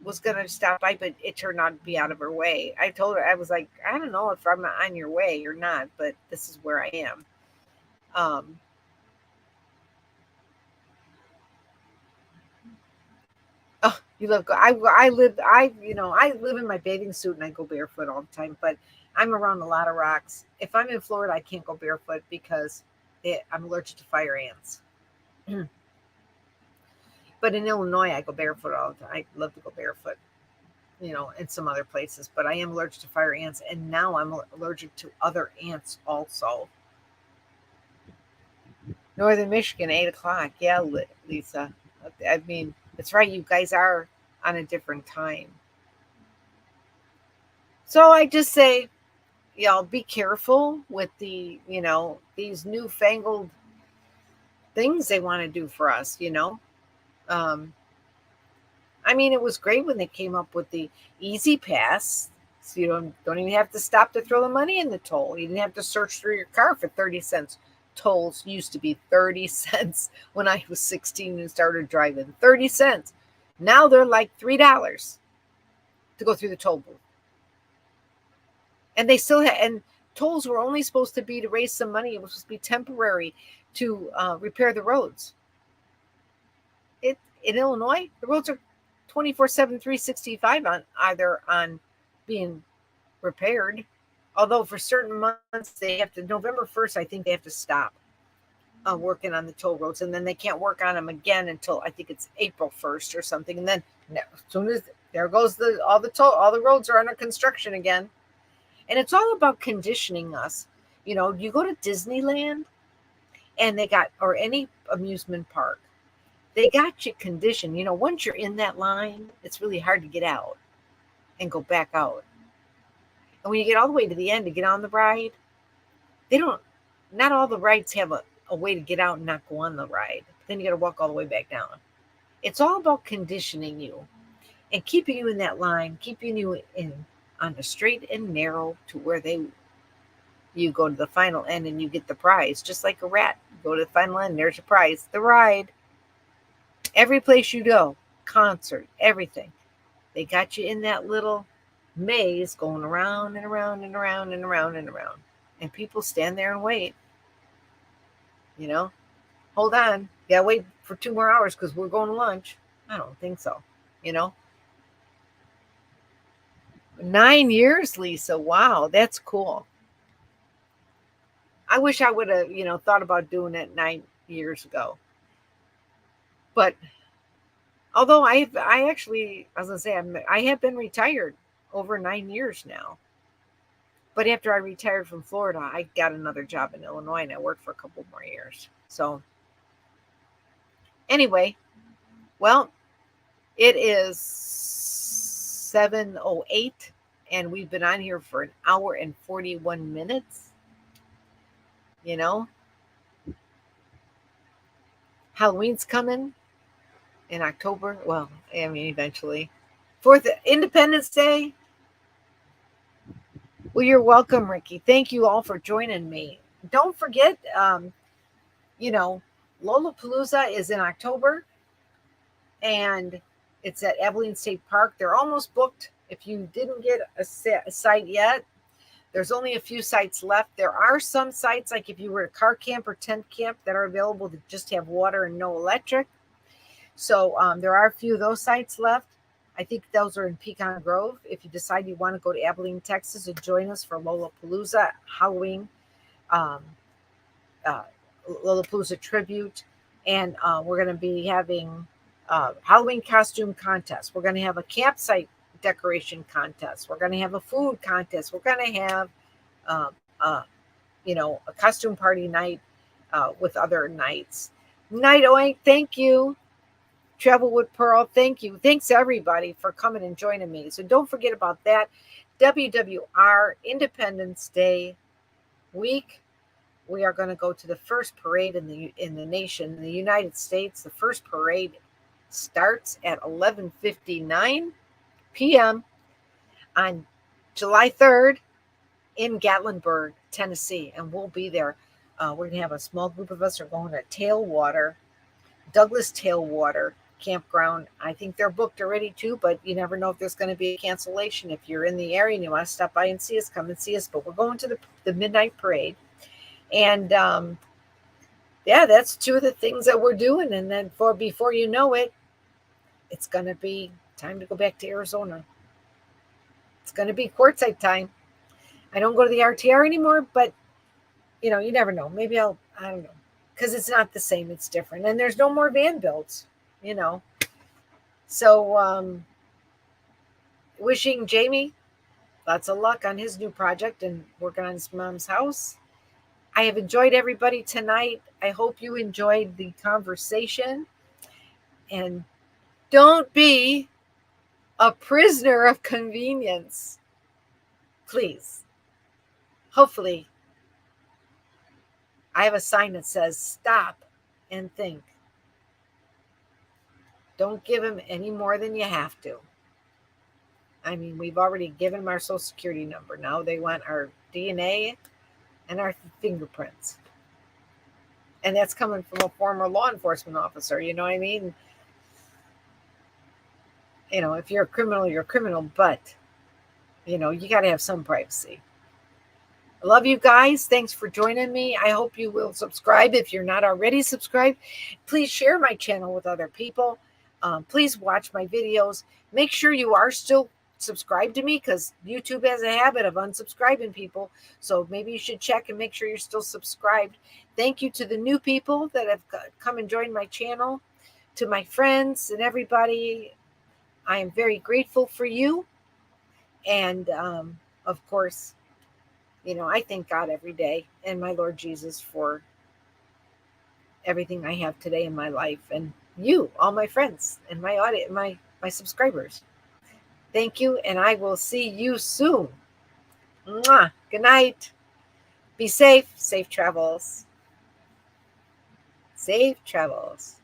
was going to stop by, but it turned out to be out of her way. I told her, I was like, I don't know if I'm on your way or not, but this is where I am. Oh, you love go. I live in my bathing suit and I go barefoot all the time. But I'm around a lot of rocks. If I'm in Florida, I can't go barefoot because I'm allergic to fire ants. But in Illinois, I go barefoot all the time. I love to go barefoot, in some other places. But I am allergic to fire ants, and now I'm allergic to other ants also. Northern Michigan, 8:00. Yeah, Lisa. I mean, that's right. You guys are on a different time. So I just say, be careful with these newfangled things they want to do for us, I mean, it was great when they came up with the Easy Pass. So you don't even have to stop to throw the money in the toll. You didn't have to search through your car for 30 cents. Tolls used to be 30 cents when I was 16 and started driving. 30 cents. Now they're like $3 to go through the toll booth. And they still and tolls were only supposed to be to raise some money. It was supposed to be temporary to repair the roads. In Illinois, the roads are 24/7, 365 on being repaired. Although for certain months they have to, November 1st, I think they have to stop working on the toll roads, and then they can't work on them again until I think it's April 1st or something. And then as soon as there goes all the roads are under construction again. And it's all about conditioning us. You go to Disneyland and or any amusement park, They got you conditioned. Once you're in that line, it's really hard to get out and go back out. And when you get all the way to the end to get on the ride, they don't, not all the rides have a way to get out and not go on the ride. Then you got to walk all the way back down. It's all about conditioning you and keeping you in that line, keeping you in on the straight and narrow to where you go to the final end and you get the prize. Just like a rat, you go to the final end, there's your prize, the ride. Every place you go, concert, everything, they got you in that little maze going around and around and around and around and around. And people stand there and wait. Hold on, you gotta wait for 2 more hours because we're going to lunch. I don't think so. 9 years, Lisa. Wow, that's cool. I wish I would have, thought about doing it 9 years ago. But although I actually, I was gonna say, I have been retired over 9 years now. But after I retired from Florida, I got another job in Illinois and I worked for a couple more years. So anyway, well, it is 7:08 and we've been on here for an hour and 41 minutes. Halloween's coming in October. Well, I mean, eventually. 4th Independence Day. Well, you're welcome, Ricky. Thank you all for joining me. Don't forget, Lollapalooza is in October, and it's at Abilene State Park. They're almost booked. If you didn't get a site yet, there's only a few sites left. There are some sites, like if you were a car camp or tent camp, that are available to just have water and no electric. So there are a few of those sites left. I think those are in Pecan Grove. If you decide you want to go to Abilene, Texas, and join us for Lollapalooza Halloween, Lollapalooza tribute, and we're going to be having Halloween costume contest. We're going to have a campsite decoration contest. We're going to have a food contest. We're going to have, a costume party night with other nights. Night Oink, thank you. Travel with Pearl, thank you. Thanks everybody for coming and joining me. So don't forget about that. WWR Independence Day week. We are going to go to the first parade in the nation, in the United States. The first parade starts at 11:59 p.m. on July 3rd in Gatlinburg, Tennessee, and we'll be there. We're going to have a small group of us are going to Douglas Tailwater Campground. I think they're booked already too, but you never know if there's going to be a cancellation. If you're in the area and you want to stop by and see us, come and see us. But we're going to the midnight parade. And that's 2 of the things that we're doing. And then before you know it, it's going to be time to go back to Arizona. It's going to be quartzite time. I don't go to the RTR anymore, but you never know. Maybe I don't know, because it's not the same. It's different. And there's no more van builds, So wishing Jamie lots of luck on his new project and working on his mom's house. I have enjoyed everybody tonight. I hope you enjoyed the conversation. And don't be a prisoner of convenience. Please. Hopefully, I have a sign that says stop and think. Don't give him any more than you have to. I mean, we've already given them our social security number. Now they want our DNA and our fingerprints. And that's coming from a former law enforcement officer. You know what I mean? If you're a criminal, you're a criminal. But, you got to have some privacy. I love you guys. Thanks for joining me. I hope you will subscribe. If you're not already subscribed, please share my channel with other people. Please watch my videos. Make sure you are still subscribed to me, because YouTube has a habit of unsubscribing people. So maybe you should check and make sure you're still subscribed. Thank you to the new people that have come and joined my channel. To my friends and everybody, I am very grateful for you. And of course, I thank God every day and my Lord Jesus for everything I have today in my life. And you, all my friends, and my audience, my subscribers. Thank you, and I will see you soon. Mwah. Good night. Be safe. Safe travels. Safe travels.